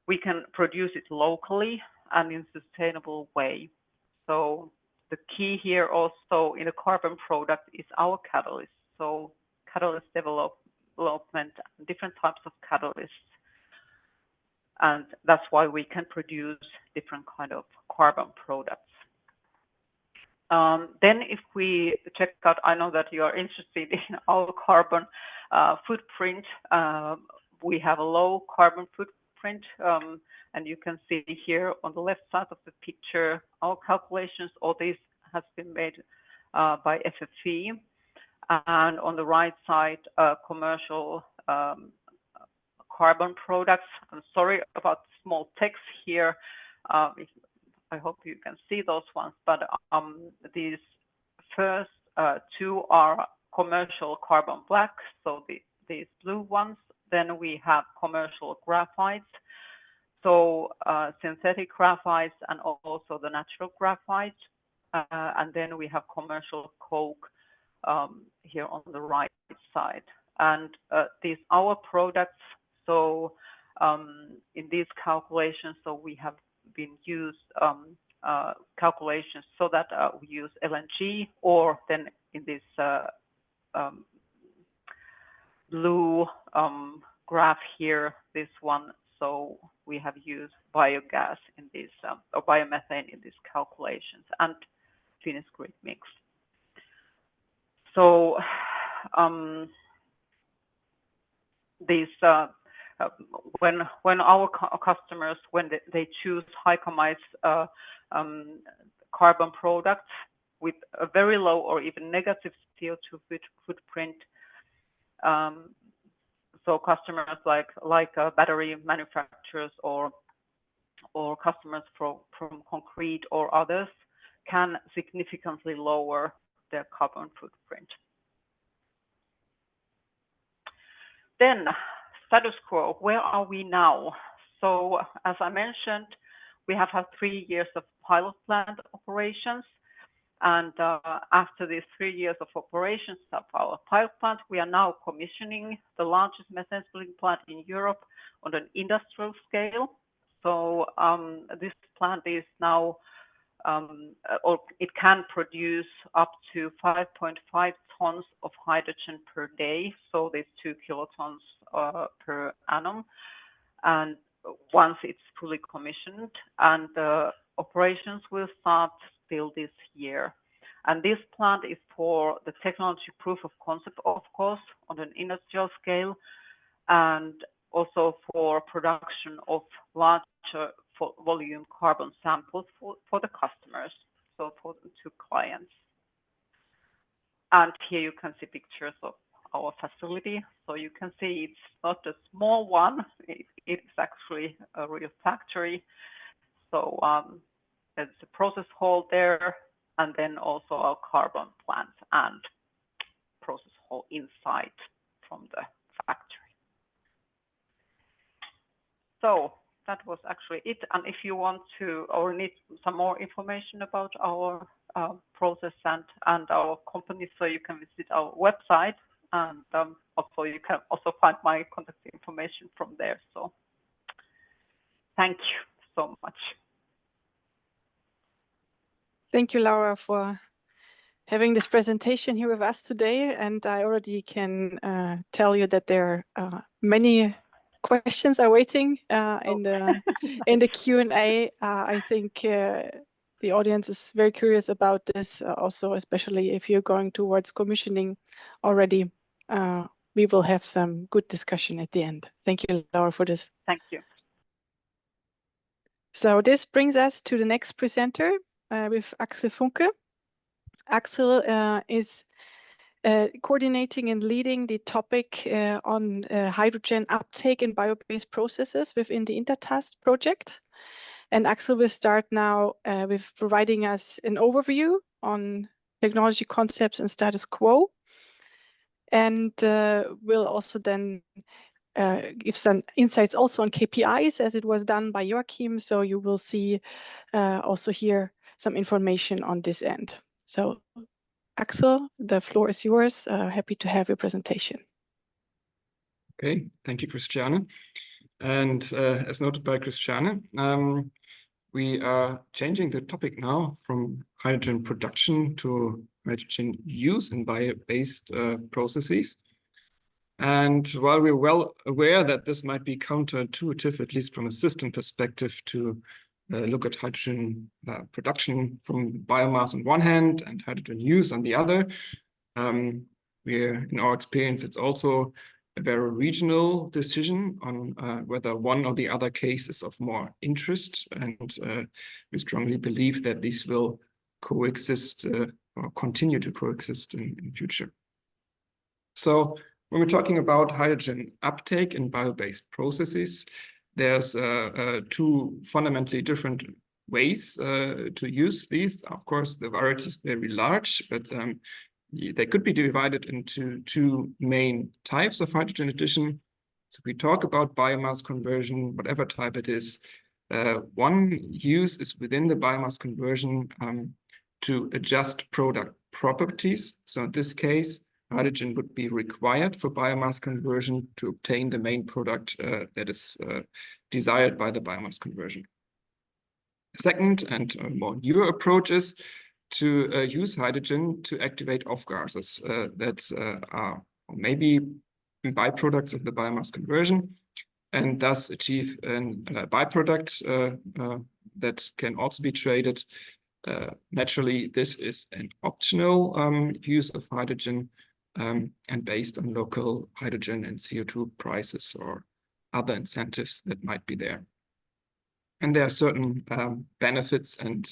we can produce it locally and in a sustainable way. So the key here also in the carbon product is our catalyst. So catalyst development, different types of catalysts. And that's why we can produce different kind of carbon products. Then if we check out, I know that you are interested in our carbon footprint. We have a low carbon footprint, and you can see here on the left side of the picture, our calculations, all this has been made by FFE. And on the right side, commercial carbon products. I'm sorry about small text here. I hope you can see those ones, but these first two are commercial carbon black, so these blue ones. Then we have commercial graphites, so synthetic graphites and also the natural graphite. And then we have commercial coke here on the right side. And these our products, so in these calculations, so we have been used calculations so that we use LNG, or then in this blue graph here, this one, so we have used biogas in this or biomethane in these calculations, and Finnish grid mix. So these when our customers, when they choose HiCam's carbon products with a very low or even negative CO2 footprint, so customers like battery manufacturers or customers from concrete or others can significantly lower their carbon footprint. Then status quo, where are we now? So as I mentioned, we have had 3 years of pilot plant operations. And after these 3 years of operations of our pilot plant, we are now commissioning the largest methane splitting plant in Europe on an industrial scale. So this plant is now, or it can produce up to 5.5 tons of hydrogen per day. So there's 2 kilotons per annum. And once it's fully commissioned, and the operations will start still this year. And this plant is for the technology proof of concept, of course, on an industrial scale, and also for production of larger volume carbon samples for the customers, so for the 2 clients. And here you can see pictures of our facility. So you can see it's not a small one, it's actually a real factory. So there's a process hall there, and then also our carbon plant and process hall inside from the factory. So that was actually it. And if you want to or need some more information about our process and our company, so you can visit our website, and also you can also find my contact information from there. So thank you so much. Thank you, Laura, for having this presentation here with us today. And I already can tell you that there are many questions are waiting in the Q&A. I think the audience is very curious about this, also, especially if you're going towards commissioning already. We will have some good discussion at the end. Thank you, Laura, for this. Thank you. So this brings us to the next presenter with Axel Funke. Axel is coordinating and leading the topic on hydrogen uptake in bio-based processes within the Intertask project. And Axel will start now with providing us an overview on technology concepts and status quo. And will also then give some insights also on KPIs, as it was done by Joachim. So you will see also here some information on this end. So Axel, the floor is yours. Happy to have your presentation. Okay, thank you, Christiane. And as noted by Christiane, we are changing the topic now from hydrogen production to hydrogen use in bio-based processes. And while we're well aware that this might be counterintuitive, at least from a system perspective, to look at hydrogen production from biomass on one hand and hydrogen use on the other, in our experience, it's also a very regional decision on whether one or the other case is of more interest. And we strongly believe that these will coexist or continue to coexist in future. So when we're talking about hydrogen uptake in bio-based processes, there's two fundamentally different ways to use these. Of course, the variety is very large, but they could be divided into two main types of hydrogen addition. So we talk about biomass conversion, whatever type it is. One use is within the biomass conversion to adjust product properties. So in this case, hydrogen would be required for biomass conversion to obtain the main product that is desired by the biomass conversion. The second and more newer approach is to use hydrogen to activate off-gases that are maybe byproducts of the biomass conversion, and thus achieve a byproduct that can also be traded. Naturally, this is an optional use of hydrogen and based on local hydrogen and CO2 prices or other incentives that might be there. And there are certain benefits and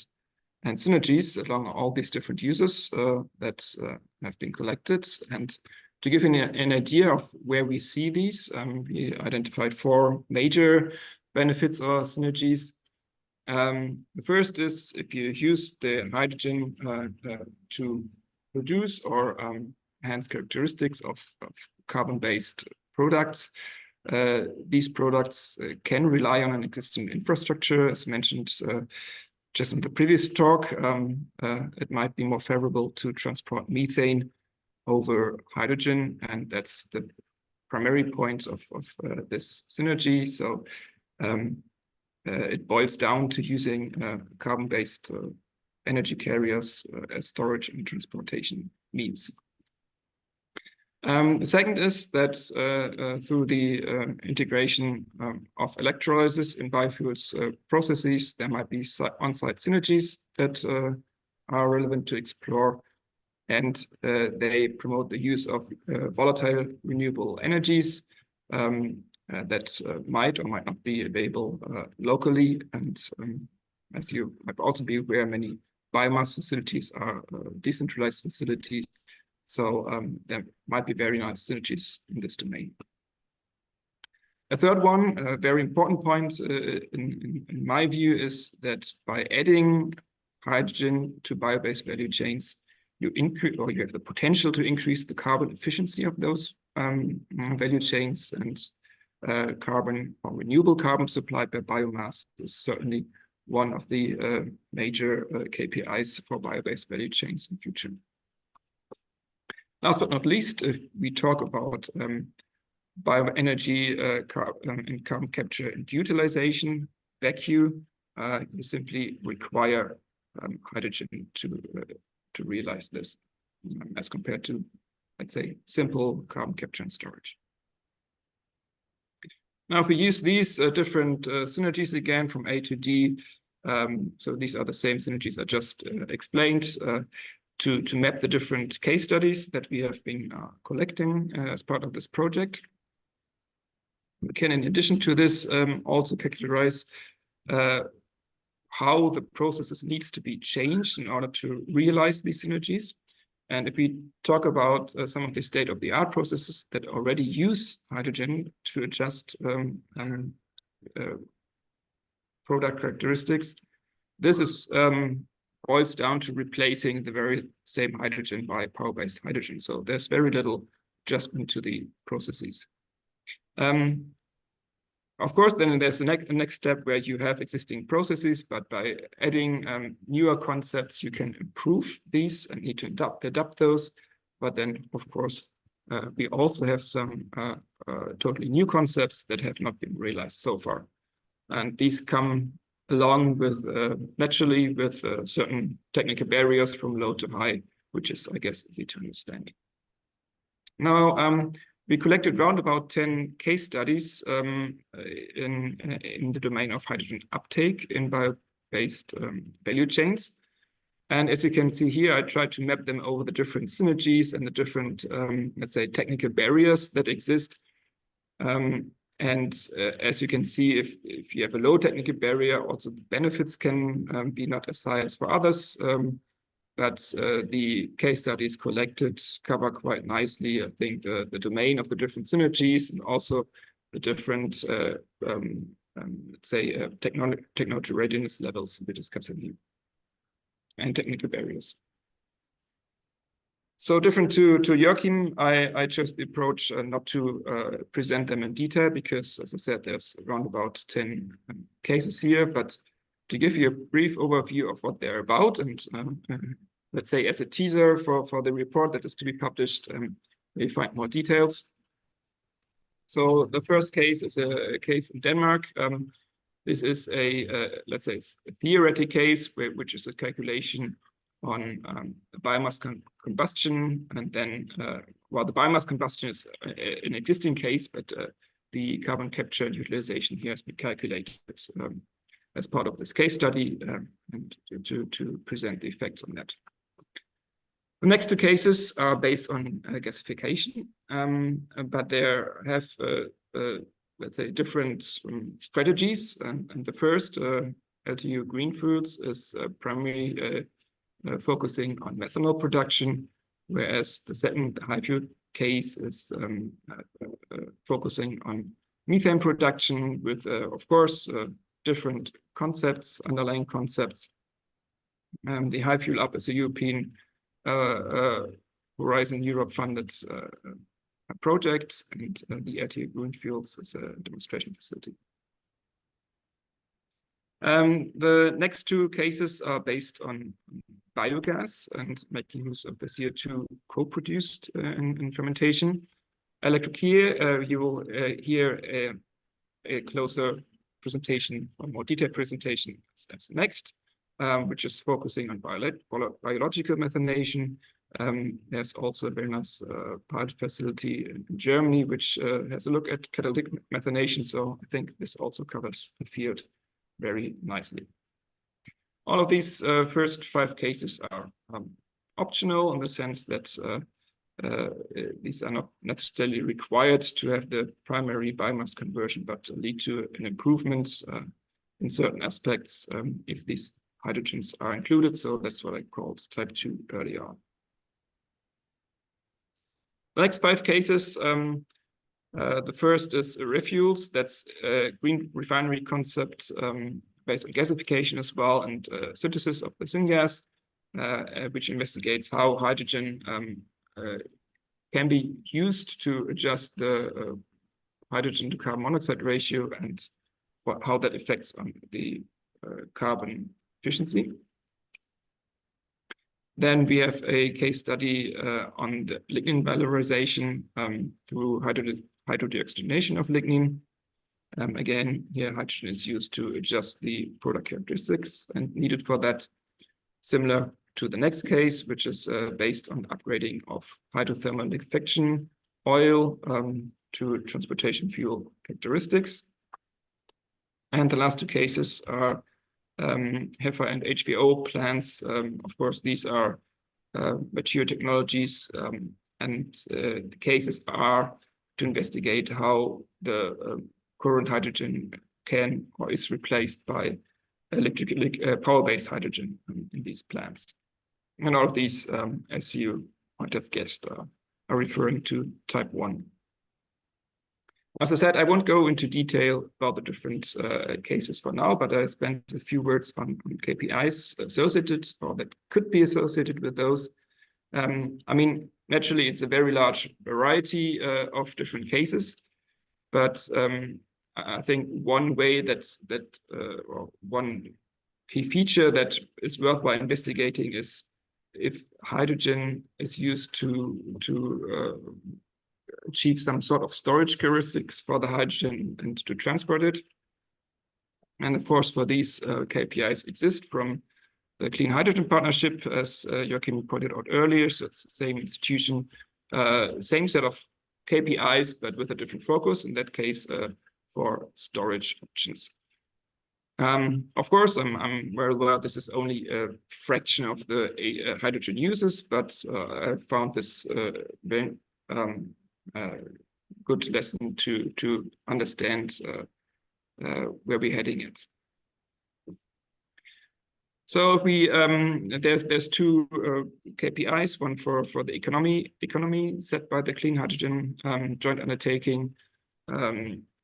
synergies along all these different uses that have been collected. And to give you an idea of where we see these, we identified 4 major benefits or synergies. The first is if you use the hydrogen to produce or enhance characteristics of carbon-based products. These products can rely on an existing infrastructure, as mentioned just in the previous talk. It might be more favorable to transport methane over hydrogen, and that's the primary point of this synergy. So it boils down to using carbon-based energy carriers as storage and transportation means. The second is that through the integration of electrolysis in biofuels processes, there might be on-site synergies that are relevant to explore, and they promote the use of volatile renewable energies that might or might not be available locally. And as you might also be aware, many biomass facilities are decentralized facilities. So there might be very nice synergies in this domain. A third one, a very important point in my view, is that by adding hydrogen to bio-based value chains, you increase, or you have the potential to increase the carbon efficiency of those value chains, and carbon or renewable carbon supplied by biomass is certainly one of the major KPIs for bio-based value chains in future. Last but not least, if we talk about bioenergy and carbon capture and utilization, vacuum, you simply require hydrogen to realize this, as compared to, let's say, simple carbon capture and storage. Now, if we use these different synergies again from A to D, so these are the same synergies I just explained, to map the different case studies that we have been collecting as part of this project. We can, in addition to this, also characterize how the processes needs to be changed in order to realize these synergies. And if we talk about some of the state-of-the-art processes that already use hydrogen to adjust product characteristics, this is boils down to replacing the very same hydrogen by power-based hydrogen. So there's very little adjustment to the processes. Of course, then there's a next step where you have existing processes, but by adding newer concepts, you can improve these and need to adapt those. But then, of course, we also have some totally new concepts that have not been realized so far. And these come along with, naturally, with certain technical barriers from low to high, which is, I guess, easy to understand. Now, we collected around about 10 case studies in the domain of hydrogen uptake in bio-based value chains. And as you can see here, I tried to map them over the different synergies and the different, let's say, technical barriers that exist. As you can see, if you have a low technical barrier, also the benefits can be not as high as for others. But the case studies collected cover quite nicely, I think, the domain of the different synergies and also the different, let's say, technology readiness levels we're discussing here and technical barriers. So different to Joachim, I chose the approach not to present them in detail because, as I said, there's around about 10 cases here, but to give you a brief overview of what they're about and let's say as a teaser for the report that is to be published, we find more details. So the first case is a case in Denmark. This is let's say, a theoretic case which is a calculation on biomass combustion, and then well, the biomass combustion is an existing case, but the carbon capture and utilization here has been calculated as part of this case study and to present the effects on that. The next two cases are based on gasification, but they have let's say different strategies. And the first, LTU Green Foods, is primarily focusing on methanol production, whereas the second, the high fuel case, is focusing on methane production with, of course, different concepts, underlying concepts. The High Fuel Up is a European Horizon Europe funded project, and the LTU Green Fuels is a demonstration facility. The next two cases are based on biogas and making use of the CO2 co-produced in fermentation. Electric here, you will hear a closer presentation, or more detailed presentation as next, which is focusing on biological methanation. There's also a very nice pilot facility in Germany, which has a look at catalytic methanation. So I think this also covers the field very nicely. All of these first 5 cases are optional in the sense that these are not necessarily required to have the primary biomass conversion, but lead to an improvement in certain aspects if these hydrogens are included. So that's what I called type 2 earlier on. The next 5 cases, the first is refuels. That's a green refinery concept based on gasification as well, and synthesis of the syngas, which investigates how hydrogen can be used to adjust the hydrogen to carbon monoxide ratio and how that affects on the carbon efficiency. Then we have a case study on the lignin valorization through hydrodeoxygenation of lignin. Again, here hydrogen is used to adjust the product characteristics and needed for that, similar to the next case, which is based on upgrading of hydrothermal liquefaction oil to transportation fuel characteristics. And the last two cases are HEFA and HVO plants. Of course, these are mature technologies, and the cases are to investigate how the current hydrogen can or is replaced by power-based hydrogen in these plants. And all of these, as you might have guessed, are referring to type 1. As I said, I won't go into detail about the different cases for now, but I spent a few words on KPIs associated or that could be associated with those. I mean, naturally, it's a very large variety of different cases, but I think one way or one key feature that is worthwhile investigating is if hydrogen is used to achieve some sort of storage characteristics for the hydrogen and to transport it. And of course, for these KPIs exist from the Clean Hydrogen Partnership, as Joachim pointed out earlier. So it's the same institution, same set of KPIs, but with a different focus, in that case, for storage options. Of course, I'm very aware this is only a fraction of the hydrogen uses, but I found this very good lesson to understand where we're heading at. So there's two KPIs, one for the economy set by the Clean Hydrogen Joint Undertaking,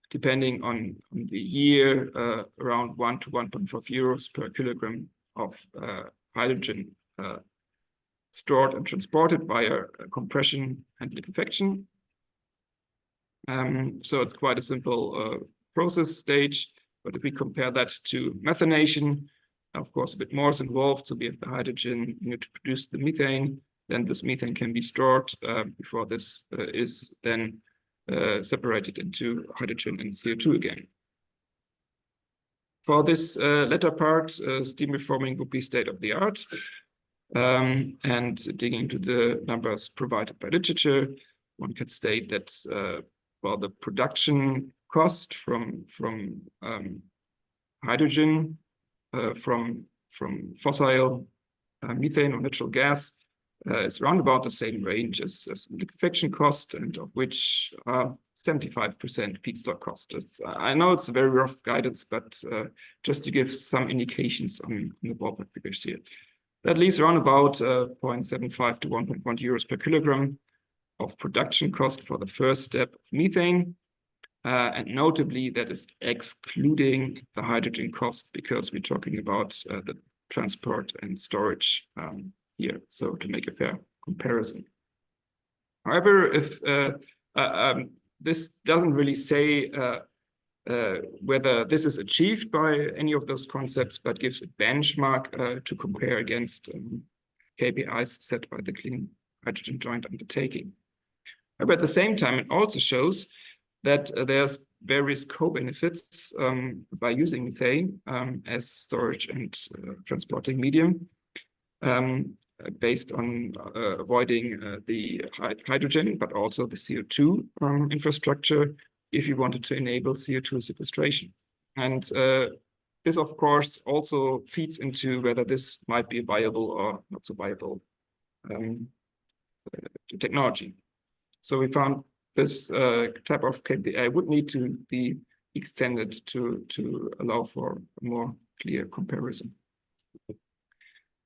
depending on the year, around 1 to 1.5 euros per kilogram of hydrogen stored and transported via compression and liquefaction. So it's quite a simple process stage, but if we compare that to methanation, of course, a bit more is involved. So we have the hydrogen, you need to produce the methane, then this methane can be stored before this is then separated into hydrogen and CO2 again. For this latter part, steam reforming would be state of the art. And digging into the numbers provided by literature, one could state that well, the production cost from hydrogen from fossil methane or natural gas is around about the same range as liquefaction cost, and of which 75% feedstock cost. I know it's a very rough guidance, but just to give some indications on the ballpark figures here. That leaves around about 0.75 to 1.1 euros per kilogram of production cost for the first step of methane. And notably, that is excluding the hydrogen cost, because we're talking about the transport and storage here, so to make a fair comparison. However, if this doesn't really say whether this is achieved by any of those concepts, but gives a benchmark to compare against KPIs set by the Clean Hydrogen Joint Undertaking. But at the same time, it also shows that there's various co-benefits by using methane as storage and transporting medium, based on avoiding the hydrogen, but also the CO2 infrastructure, if you wanted to enable CO2 sequestration. And this, of course, also feeds into whether this might be a viable or not so viable technology. So we found this type of KPI would need to be extended to allow for a more clear comparison.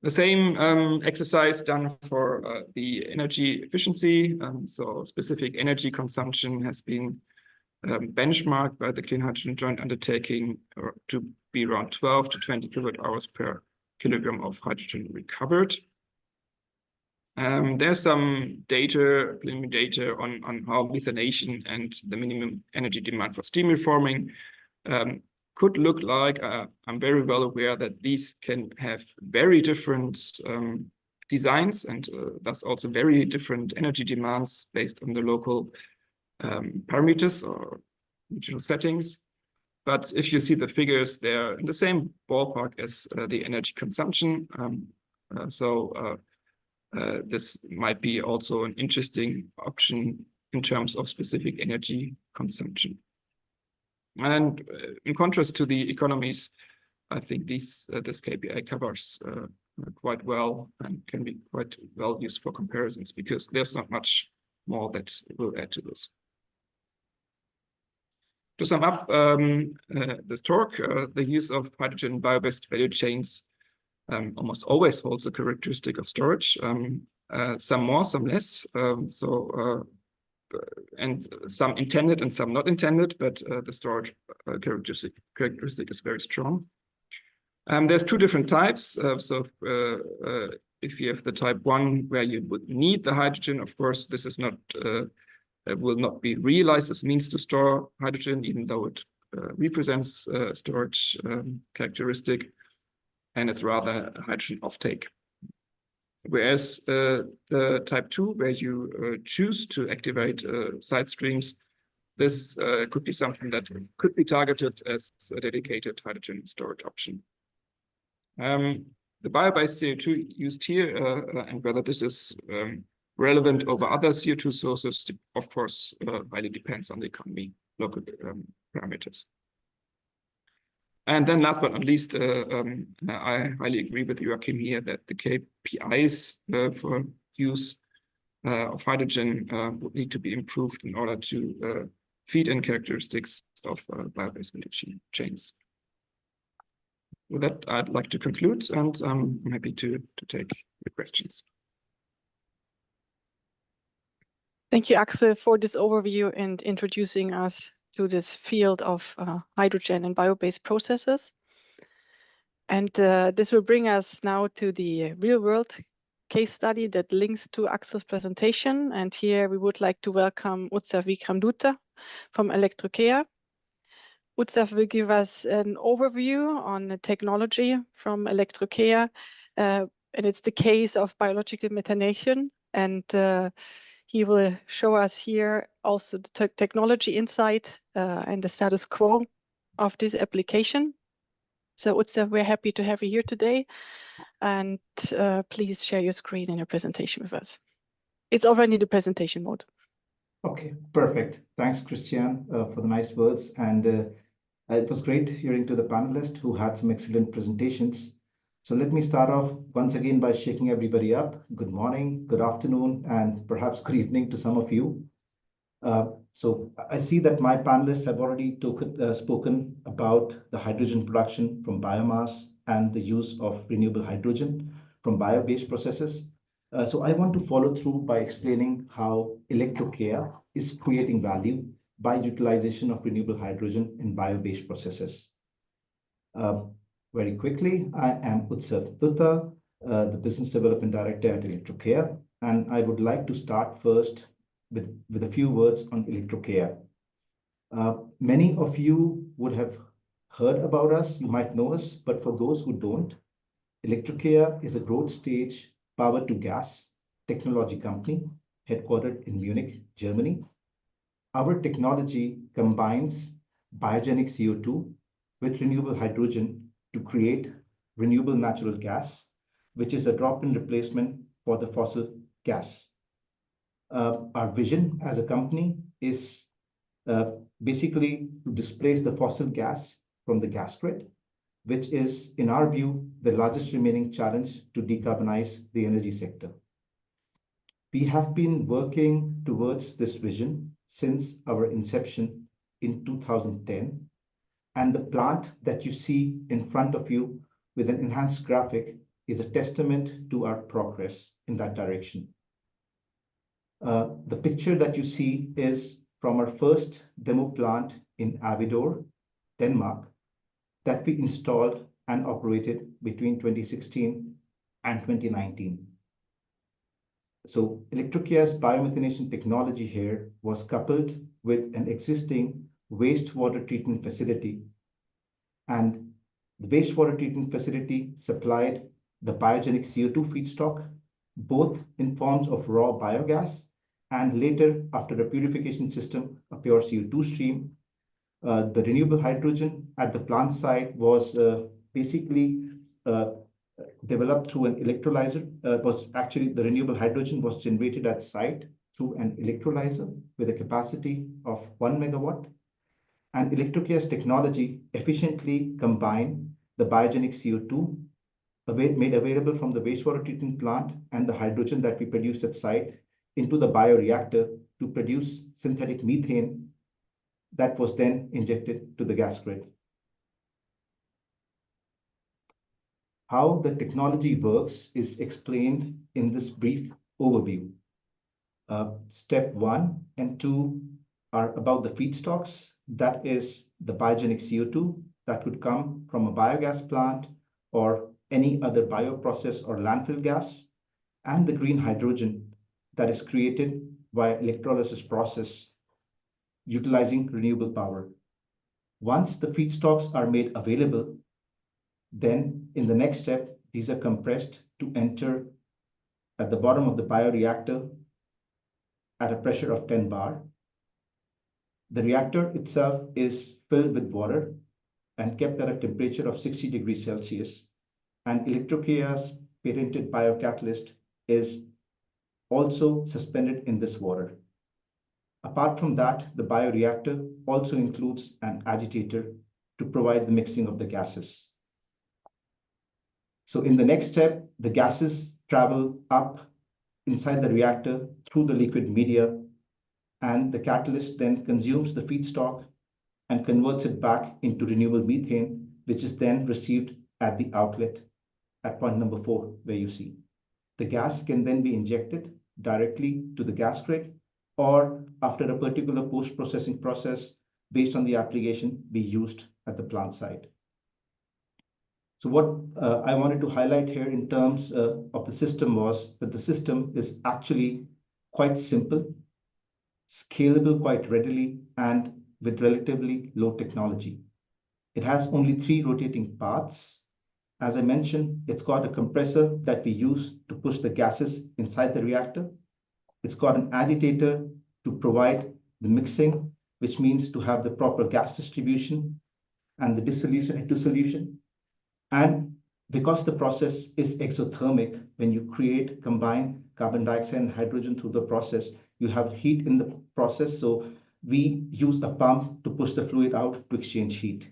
The same exercise done for the energy efficiency. So specific energy consumption has been benchmarked by the Clean Hydrogen Joint Undertaking to be around 12 to 20 kilowatt hours per kilogram of hydrogen recovered. There's some data, preliminary data on how methanation and the minimum energy demand for steam reforming could look like. I'm very well aware that these can have very different designs and thus also very different energy demands based on the local parameters or regional settings. But if you see the figures, they're in the same ballpark as the energy consumption. This might be also an interesting option in terms of specific energy consumption. And in contrast to the economies, I think this KPI covers quite well and can be quite well used for comparisons, because there's not much more that will add to this. To sum up this talk, the use of hydrogen bio-based value chains almost always holds a characteristic of storage, some more, some less. And some intended and some not intended, but the storage characteristic is very strong. There's two different types. If you have the type 1 where you would need the hydrogen, of course, this is not will not be realized as means to store hydrogen, even though it represents storage characteristic, and it's rather a hydrogen offtake. Whereas the type 2, where you choose to activate side streams, this could be something that could be targeted as a dedicated hydrogen storage option. The bio-based CO2 used here, and whether this is relevant over other CO2 sources, of course, highly depends on the economy, local parameters. And then last but not least, I highly agree with Joachim here that the KPIs for use of hydrogen would need to be improved in order to feed in characteristics of bio-based value chains. With that, I'd like to conclude, and I'm happy to take your questions. Thank you, Axel, for this overview and introducing us to this field of hydrogen and bio-based processes. And this will bring us now to the real-world case study that links to Axel's presentation. And here we would like to welcome Utsav Vikramdutta from Electrocare. Utsav will give us an overview on the technology from Electrocare, and it's the case of biological methanation. And he will show us here also the technology insight and the status quo of this application. So Utsav, we're happy to have you here today. And please share your screen and your presentation with us. It's already the presentation mode. Okay, perfect. Thanks, Christian, for the nice words. And it was great hearing to the panelists who had some excellent presentations. So let me start off once again by shaking everybody up. Good morning, good afternoon, and perhaps good evening to some of you. So I see that my panelists have already spoken about the hydrogen production from biomass and the use of renewable hydrogen from bio-based processes. So I want to follow through by explaining how Electrocare is creating value by utilization of renewable hydrogen in bio-based processes. Very quickly, I am Utsav Vikramdutta, the Business Development Director at Electrocare, and I would like to start first with a few words on Electrocare. Many of you would have heard about us, you might know us, but for those who don't, Electrocare is a growth stage power to gas technology company headquartered in Munich, Germany. Our technology combines biogenic CO2 with renewable hydrogen to create renewable natural gas, which is a drop-in replacement for the fossil gas. Our vision as a company is basically to displace the fossil gas from the gas grid, which is, in our view, the largest remaining challenge to decarbonize the energy sector. We have been working towards this vision since our inception in 2010, and the plant that you see in front of you with an enhanced graphic is a testament to our progress in that direction. The picture that you see is from our first demo plant in Avedøre, Denmark, that we installed and operated between 2016 and 2019. So Electrocare's biomethanation technology here was coupled with an existing wastewater treatment facility, and the wastewater treatment facility supplied the biogenic CO2 feedstock, both in forms of raw biogas and later, after a purification system, a pure CO2 stream. The renewable hydrogen at the plant site was basically developed through an electrolyzer. The renewable hydrogen was generated at site through an electrolyzer with a capacity of 1 megawatt. And Electrocare's technology efficiently combine the biogenic CO2 made available from the wastewater treatment plant and the hydrogen that we produced at site into the bioreactor to produce synthetic methane that was then injected to the gas grid. How the technology works is explained in this brief overview. Step 1 and 2 are about the feedstocks. That is the biogenic CO2 that would come from a biogas plant or any other bioprocess or landfill gas, and the green hydrogen that is created via electrolysis process utilizing renewable power. Once the feedstocks are made available, then in the next step, these are compressed to enter at the bottom of the bioreactor at a pressure of 10 bar. The reactor itself is filled with water and kept at a temperature of 60 degrees Celsius. And Electrocare's patented biocatalyst is also suspended in this water. Apart from that, the bioreactor also includes an agitator to provide the mixing of the gases. So in the next step, the gases travel up inside the reactor through the liquid media, and the catalyst then consumes the feedstock and converts it back into renewable methane, which is then received at the outlet at point number 4, where you see. The gas can then be injected directly to the gas grid, or after a particular post-processing process based on the application be used at the plant site. So what I wanted to highlight here in terms of the system was that the system is actually quite simple, scalable quite readily, and with relatively low technology. It has only 3 rotating paths. As I mentioned, it's got a compressor that we use to push the gases inside the reactor. It's got an agitator to provide the mixing, which means to have the proper gas distribution and the dissolution into solution. And because the process is exothermic, when you combine carbon dioxide and hydrogen through the process, you have heat in the process. So we use a pump to push the fluid out to exchange heat.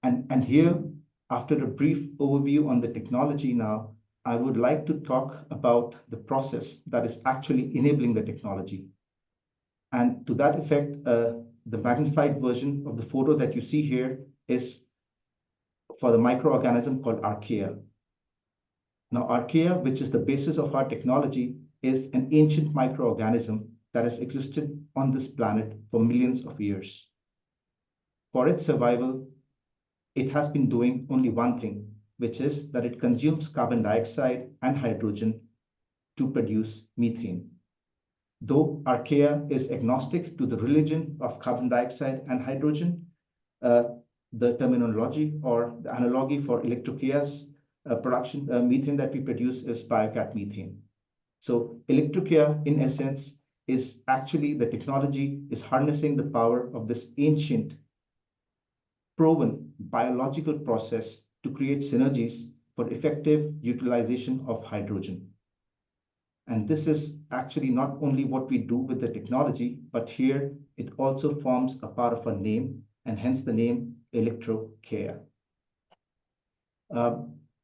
And here, after a brief overview on the technology now, I would like to talk about the process that is actually enabling the technology. And to that effect, the magnified version of the photo that you see here is for the microorganism called archaea. Now, archaea, which is the basis of our technology, is an ancient microorganism that has existed on this planet for millions of years. For its survival, it has been doing only one thing, which is that it consumes carbon dioxide and hydrogen to produce methane. Though archaea is agnostic to the religion of carbon dioxide and hydrogen, the terminology or the analogy for Electrocare's production methane that we produce is biocat methane. So Electrocare, in essence, is actually the technology is harnessing the power of this ancient, proven biological process to create synergies for effective utilization of hydrogen. And this is actually not only what we do with the technology, but here it also forms a part of our name, and hence the name Electrocare.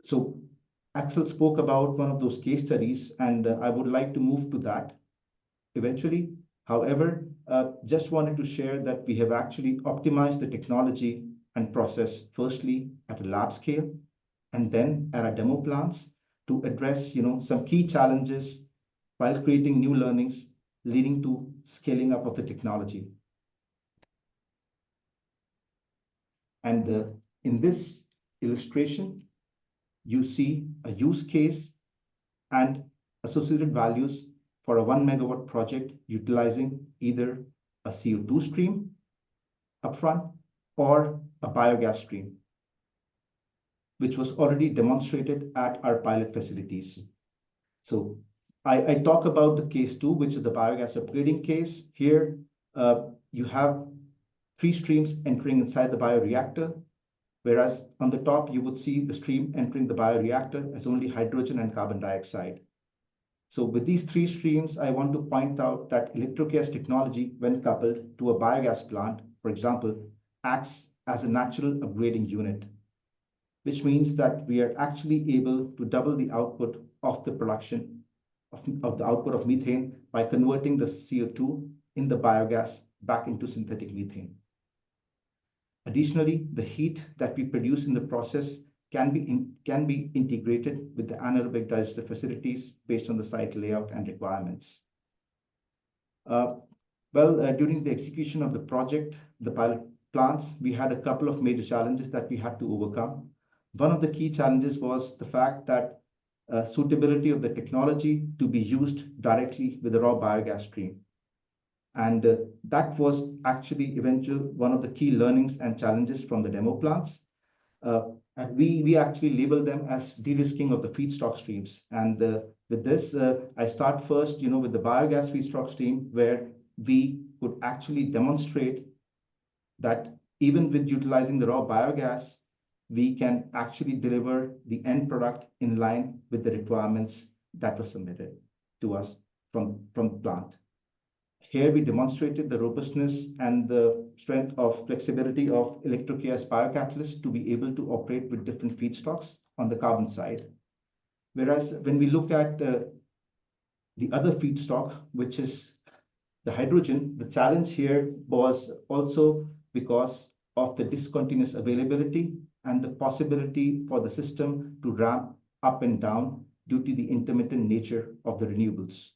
So Axel spoke about one of those case studies, and I would like to move to that eventually. However, just wanted to share that we have actually optimized the technology and process firstly at a lab scale and then at our demo plants to address some key challenges while creating new learnings leading to scaling up of the technology. And in this illustration, you see a use case and associated values for a 1 megawatt project utilizing either a CO2 stream upfront or a biogas stream, which was already demonstrated at our pilot facilities. So I talk about the case 2, which is the biogas upgrading case. Here, you have 3 streams entering inside the bioreactor. Whereas on the top, you would see the stream entering the bioreactor as only hydrogen and carbon dioxide. So with these three streams, I want to point out that electrochaos technology, when coupled to a biogas plant, for example, acts as a natural upgrading unit, which means that we are actually able to double the output of the production of the output of methane by converting the CO2 in the biogas back into synthetic methane. Additionally, the heat that we produce in the process can be integrated with the anaerobic digester facilities based on the site layout and requirements. During the execution of the project, the pilot plants, we had a couple of major challenges that we had to overcome. One of the key challenges was the fact that suitability of the technology to be used directly with the raw biogas stream. And that was actually one of the key learnings and challenges from the demo plants. And we actually label them as de-risking of the feedstock streams. And with this, I start first, with the biogas feedstock stream, where we could actually demonstrate that even with utilizing the raw biogas, we can actually deliver the end product in line with the requirements that were submitted to us from the plant. Here we demonstrated the robustness and the strength of flexibility of electrochaos biocatalysts to be able to operate with different feedstocks on the carbon side. Whereas when we look at the other feedstock, which is the hydrogen, the challenge here was also because of the discontinuous availability and the possibility for the system to ramp up and down due to the intermittent nature of the renewables.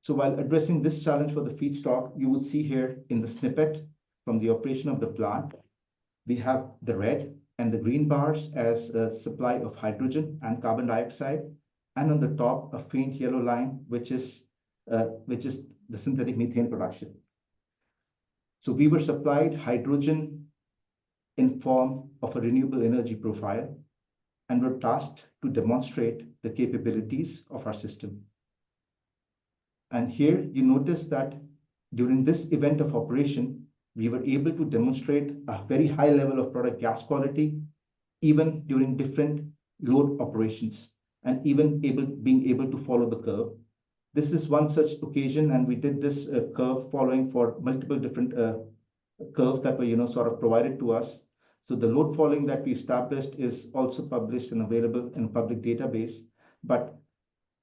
So while addressing this challenge for the feedstock, you would see here in the snippet from the operation of the plant, we have the red and the green bars as a supply of hydrogen and carbon dioxide, and on the top, a faint yellow line, which is the synthetic methane production. So we were supplied hydrogen in form of a renewable energy profile and were tasked to demonstrate the capabilities of our system. And here you notice that during this event of operation, we were able to demonstrate a very high level of product gas quality, even during different load operations, and even being able to follow the curve. This is one such occasion, and we did this curve following for multiple different curves that were sort of provided to us. So the load following that we established is also published and available in a public database. But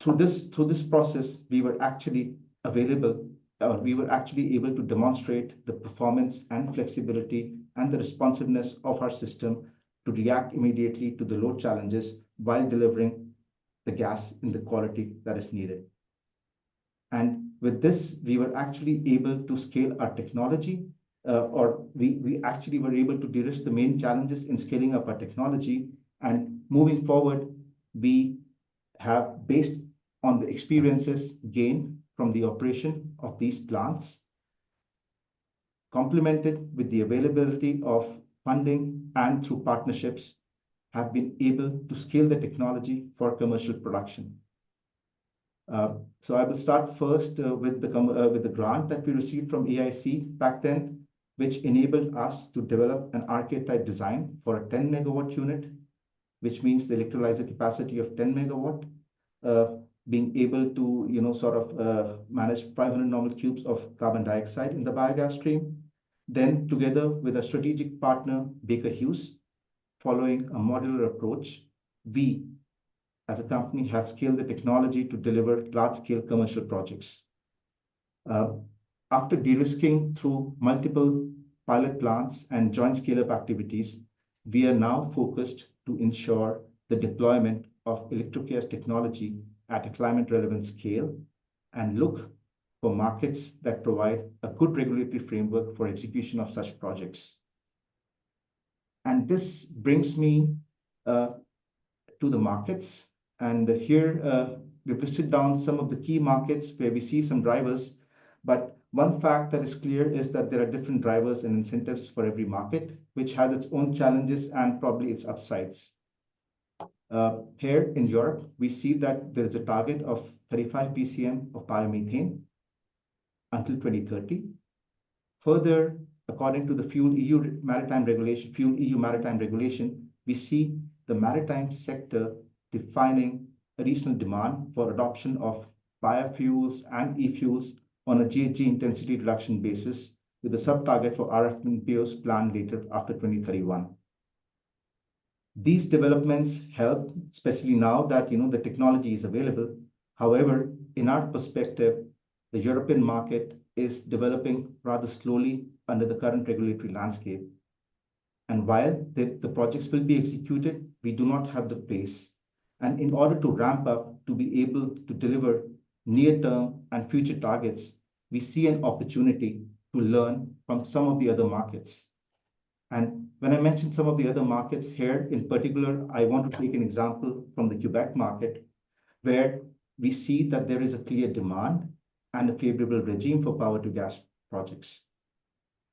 through this process, we were actually able to demonstrate the performance and flexibility and the responsiveness of our system to react immediately to the load challenges while delivering the gas in the quality that is needed. And with this, we were actually able to scale our technology, or we actually were able to de-risk the main challenges in scaling up our technology. And moving forward, we have, based on the experiences gained from the operation of these plants, complemented with the availability of funding and through partnerships, have been able to scale the technology for commercial production. So I will start first with the grant that we received from AIC back then, which enabled us to develop an archetype design for a 10 megawatt unit, which means the electrolyzer capacity of 10 megawatt, being able to manage 500 normal cubes of carbon dioxide in the biogas stream. Then together with a strategic partner, Baker Hughes, following a modular approach, we as a company have scaled the technology to deliver large-scale commercial projects. After de-risking through multiple pilot plants and joint scale-up activities, we are now focused to ensure the deployment of electrochaos technology at a climate-relevant scale and look for markets that provide a good regulatory framework for execution of such projects. And this brings me to the markets. And here we've listed down some of the key markets where we see some drivers. But one fact that is clear is that there are different drivers and incentives for every market, which has its own challenges and probably its upsides. Here in Europe, we see that there is a target of 35 PCM of biomethane until 2030. Further, according to the Fuel EU Maritime Regulation, we see the maritime sector defining additional demand for adoption of biofuels and e-fuels on a GHG intensity reduction basis, with a sub-target for RFNBOs planned later after 2031. These developments help, especially now that the technology is available. However, in our perspective, the European market is developing rather slowly under the current regulatory landscape. And while the projects will be executed, we do not have the pace. And in order to ramp up to be able to deliver near-term and future targets, we see an opportunity to learn from some of the other markets. And when I mention some of the other markets here, in particular, I want to take an example from the Quebec market, where we see that there is a clear demand and a favorable regime for power to gas projects.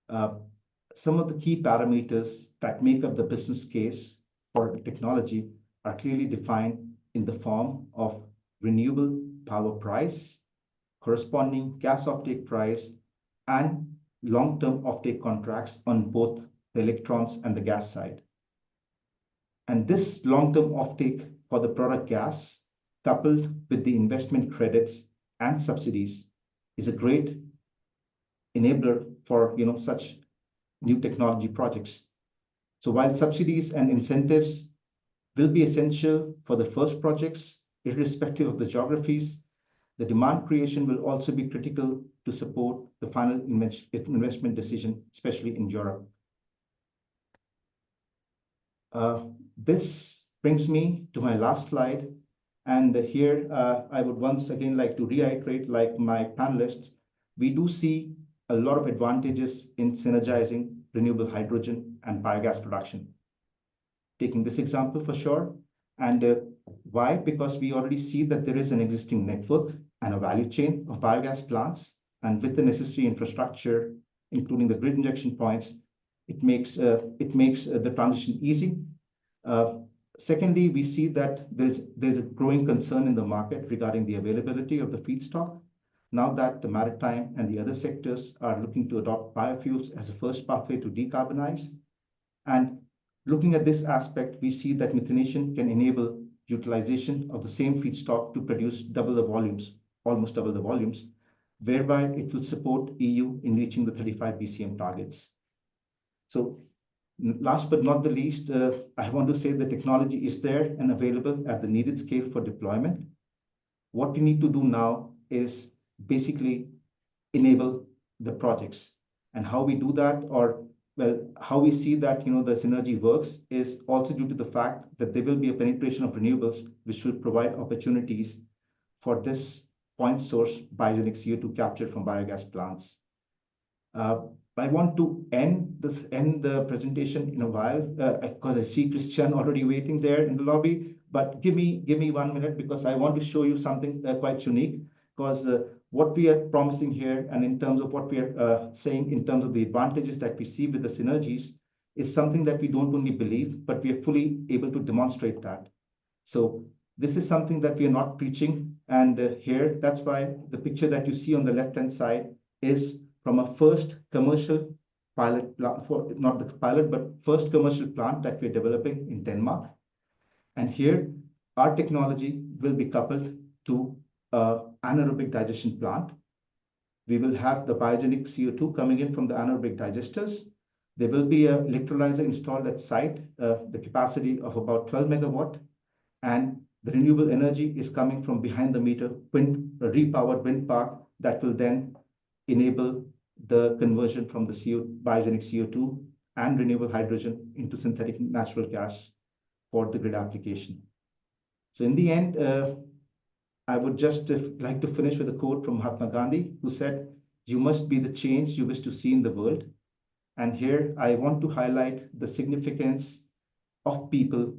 Some of the key parameters that make up the business case for the technology are clearly defined in the form of renewable power price, corresponding gas offtake price, and long-term offtake contracts on both the electrons and the gas side. And this long-term offtake for the product gas, coupled with the investment credits and subsidies, is a great enabler for such new technology projects. So while subsidies and incentives will be essential for the first projects, irrespective of the geographies, the demand creation will also be critical to support the final investment decision, especially in Europe. This brings me to my last slide. And here I would once again like to reiterate, like my panelists, we do see a lot of advantages in synergizing renewable hydrogen and biogas production. Taking this example for sure. And why? Because we already see that there is an existing network and a value chain of biogas plants. And with the necessary infrastructure, including the grid injection points, it makes the transition easy. Secondly, we see that there's a growing concern in the market regarding the availability of the feedstock. Now that the maritime and the other sectors are looking to adopt biofuels as a first pathway to decarbonize. And looking at this aspect, we see that methanation can enable utilization of the same feedstock to produce double the volumes, almost double the volumes, whereby it will support EU in reaching the 35 BCM targets. So last but not the least, I want to say the technology is there and available at the needed scale for deployment. What we need to do now is basically enable the projects. And how we do that, or well, how we see that the synergy works is also due to the fact that there will be a penetration of renewables, which will provide opportunities for this point source biogenic CO2 captured from biogas plants. I want to end the presentation in a while because I see Christian already waiting there in the lobby. But give me 1 minute, because I want to show you something quite unique. Because what we are promising here, and in terms of what we are saying in terms of the advantages that we see with the synergies, is something that we don't only believe, but we are fully able to demonstrate that. So this is something that we are not preaching. And here, that's why the picture that you see on the left-hand side is from a first commercial pilot plant, not the pilot, but first commercial plant that we're developing in Denmark. And here, our technology will be coupled to anaerobic digestion plant. We will have the biogenic CO2 coming in from the anaerobic digesters. There will be an electrolyzer installed at site, the capacity of about 12 megawatt. And the renewable energy is coming from behind the meter repowered wind park that will then enable the conversion from the biogenic CO2 and renewable hydrogen into synthetic natural gas for the grid application. So in the end, I would just like to finish with a quote from Mahatma Gandhi, who said, "You must be the change you wish to see in the world." And here I want to highlight the significance of people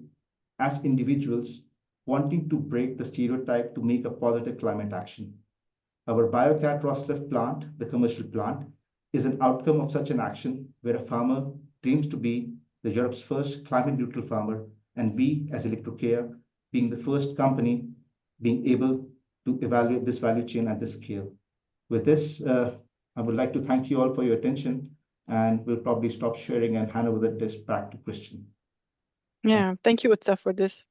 as individuals wanting to break the stereotype to make a positive climate action. Our BioCat Roslev plant, the commercial plant, is an outcome of such an action where a farmer dreams to be the Europe's first climate neutral farmer, and we as Electrocare being the first company being able to evaluate this value chain at this scale. With this, I would like to thank you all for your attention And we'll probably stop sharing and hand over the desk back to Christian. Yeah, thank you, Utsa, for this.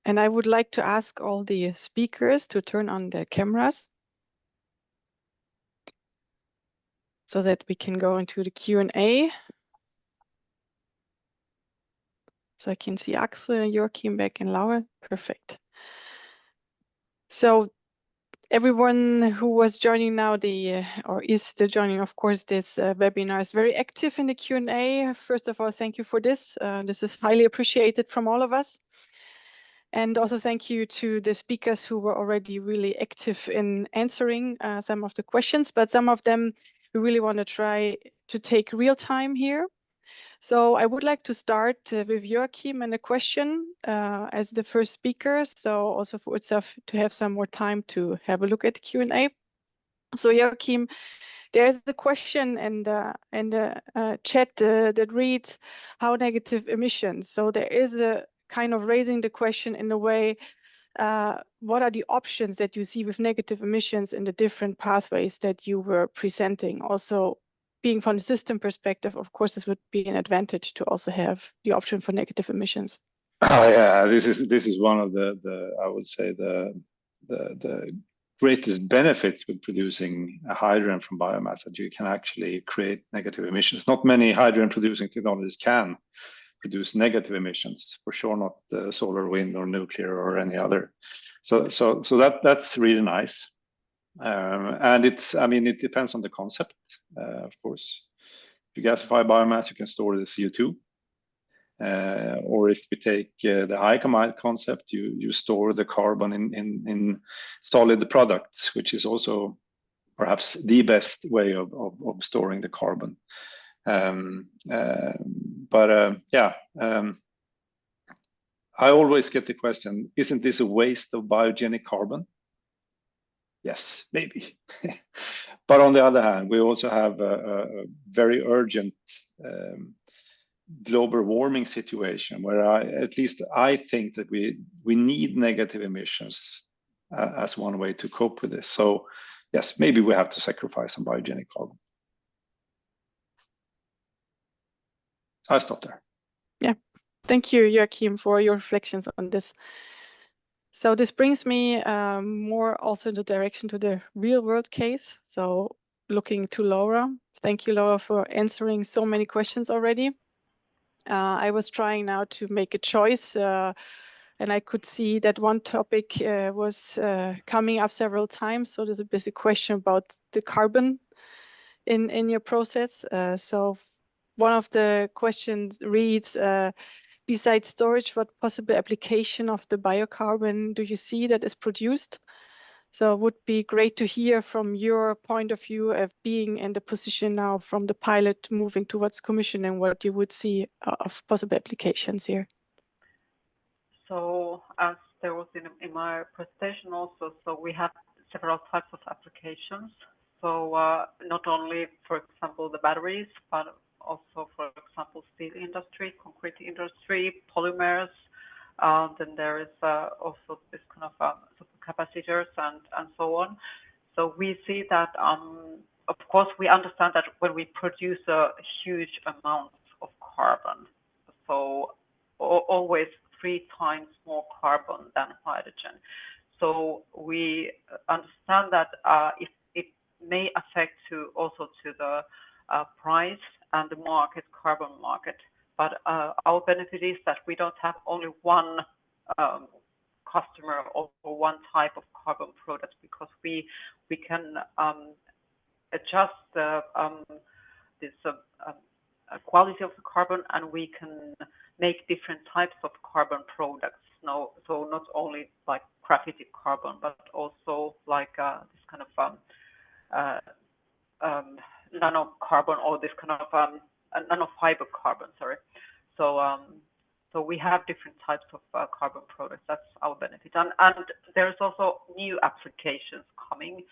And I would like to ask all the speakers to turn on their cameras so that we can go into the Q&A. So I can see Axel, Joachim, Beck, and Laura. Perfect. So everyone who was joining now or is still joining, of course, this webinar is very active in the Q&A. First of all, thank you for this. This is highly appreciated from all of us. And also thank you to the speakers who were already really active in answering some of the questions, but some of them we really want to try to take real time here. So I would like to start with Joachim and a question as the first speaker. So also for itself to have some more time to have a look at the Q&A. So Joachim, there's the question in the chat that reads, how negative emissions? So there is a kind of raising the question in a way, what are the options that you see with negative emissions in the different pathways that you were presenting? Also, being from the system perspective, of course, this would be an advantage to also have the option for negative emissions. Oh yeah, this is one of the I would say the greatest benefits with producing a hydrogen from biomass, that you can actually create negative emissions. Not many hydrogen producing technologies can produce negative emissions, for sure not the solar, wind, or nuclear, or any other. So that's really nice. And it depends on the concept, of course. If you gasify biomass, you can store the CO2. Or if we take the high-command concept, you store the carbon in solid products, which is also perhaps the best way of storing the carbon. I always get the question, isn't this a waste of biogenic carbon? Yes, maybe. But on the other hand, we also have a very urgent global warming situation where at least I think that we need negative emissions as one way to cope with this. So yes, maybe we have to sacrifice some biogenic carbon. I'll stop there. Yeah, thank you, Joachim, for your reflections on this. So this brings me more also in the direction to the real world case. So looking to Laura. Thank you, Laura, for answering so many questions already. I was trying now to make a choice and I could see that one topic was coming up several times. So there's a basic question about the carbon in your process. So one of the questions reads, besides storage, what possible application of the biocarbon do you see that is produced? So it would be great to hear from your point of view of being in the position now from the pilot moving towards commissioning, what you would see of possible applications here. So as there was in my presentation also, so we have several types of applications. So not only, for example, the batteries, but also, for example, steel industry, concrete industry, polymers. Then there is also this kind of capacitors and so on. So we see that, of course, we understand that when we produce a huge amount of carbon, so always 3 times more carbon than hydrogen. So we understand that it may affect also to the price and the market, carbon market. But our benefit is that we don't have only one customer or one type of carbon product, because we can adjust this quality of the carbon, and we can make different types of carbon products. No, so not only like graphitic carbon, but also like this kind of nanocarbon, or this kind of nanofiber carbon. Sorry. So we have different types of carbon products. That's our benefit, and there's also new applications coming,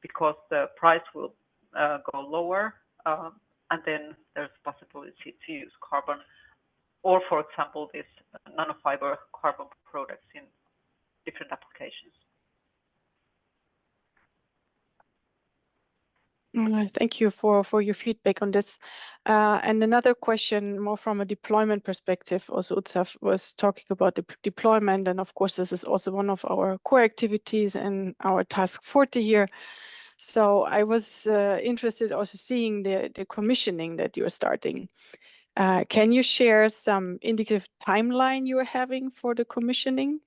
because the price will go lower, and then there's possibility to use carbon, or for example, this nanofiber carbon products in different applications. Thank you for your feedback on this. And another question, more from a deployment perspective. Also, Utsaf was talking about the deployment, and of course, this is also one of our core activities in our task 40 here. So I was interested also seeing the commissioning that you're starting. Can you share some indicative timeline you are having for the commissioning?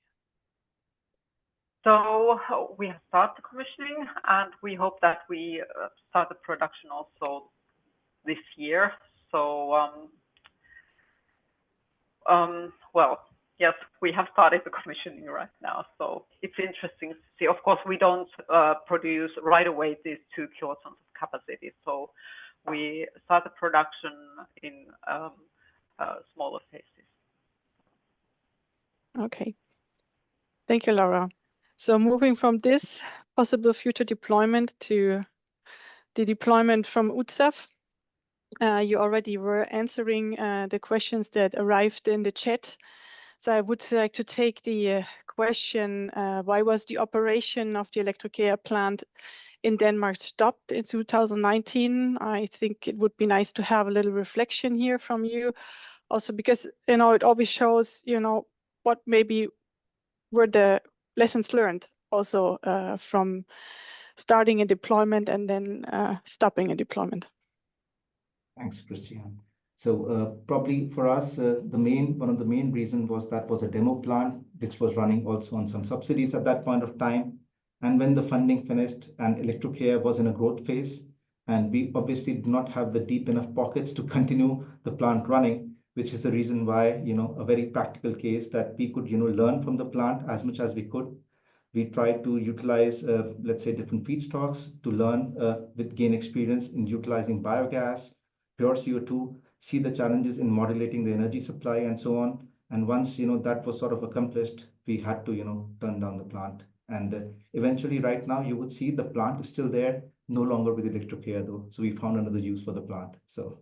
So we have started the commissioning, and we hope that we start the production also this year. So, well, yes, we have started the commissioning right now. So it's interesting to see. Of course, we don't produce right away these 2 kilotons of capacity. So we start the production in smaller phases. Okay. Thank you, Laura. So moving from this possible future deployment to the deployment from Utsaf, you already were answering the questions that arrived in the chat. So I would like to take the question, why was the operation of the Electrocare plant in Denmark stopped in 2019? I think it would be nice to have a little reflection here from you. Also because, it always shows, what maybe were the lessons learned also from starting a deployment and then stopping a deployment. Thanks, Christian. So probably for us, one of the main reasons was that was a demo plant, which was running also on some subsidies at that point of time. And when the funding finished and Electrocare was in a growth phase, and we obviously did not have the deep enough pockets to continue the plant running, which is the reason why, a very practical case that we could, learn from the plant as much as we could. We tried to utilize, let's say, different feedstocks to learn gain experience in utilizing biogas, pure CO2, see the challenges in modulating the energy supply and so on. And once, that was sort of accomplished, we had to, turn down the plant. And eventually right now you would see the plant is still there, no longer with Electrocare though. So we found another use for the plant. So.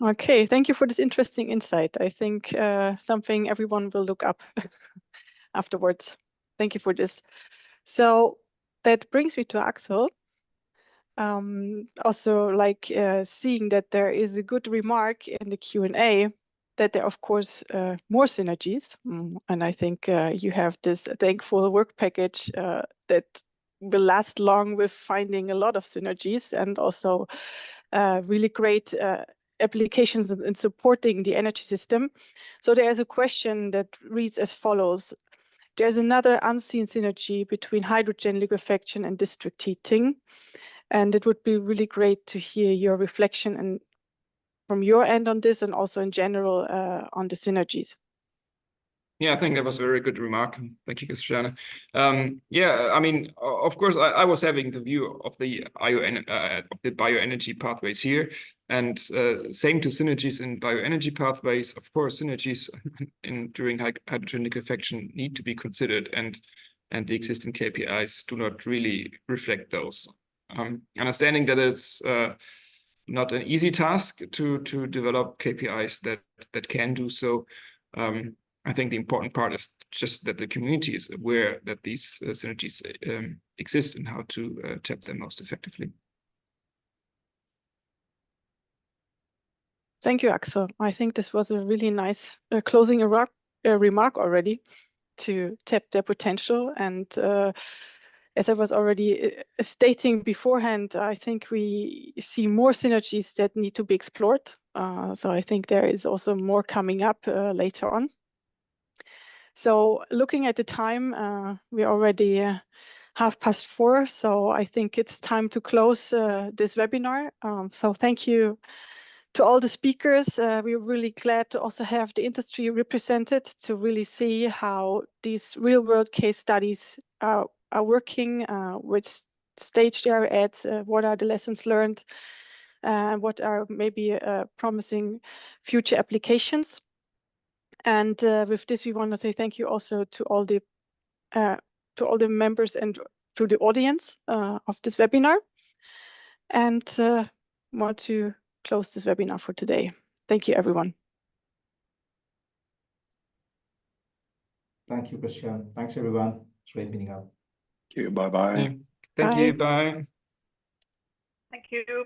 Okay, thank you for this interesting insight. I think something everyone will look up afterwards. Thank you for this. So that brings me to Axel. Also like seeing that there is a good remark in the Q&A that there are, of course, more synergies. And I think you have this thankful work package that will last long with finding a lot of synergies and also really great applications in supporting the energy system. So there's a question that reads as follows. There's another unseen synergy between hydrogen liquefaction and district heating. And it would be really great to hear your reflection and from your end on this and also in general on the synergies. Yeah, I think that was a very good remark. Thank you, Christiane. Yeah, I mean, of course, I was having the view of the bioenergy pathways here, and same to synergies in bioenergy pathways. Of course, synergies during hydrogen liquefaction need to be considered, and the existing KPIs do not really reflect those. Understanding that it's not an easy task to develop KPIs that can do so. I think the important part is just that the community is aware that these synergies exist and how to tap them most effectively. Thank you, Axel. I think this was a really nice closing remark already to tap their potential. And as I was already stating beforehand, I think we see more synergies that need to be explored. So I think there is also more coming up later on. So looking at the time, we're already 4:30, so I think it's time to close this webinar. So thank you to all the speakers. We're really glad to also have the industry represented to really see how these real-world case studies are working, which stage they are at, what are the lessons learned, what are maybe promising future applications. And with this, we want to say thank you also to all the members and to the audience of this webinar. And want to close this webinar for today. Thank you, everyone. Thank you, Christian. Thanks, everyone. It's great meeting up. Thank you. Bye-bye. Yeah. Thank you. Bye. Thank you.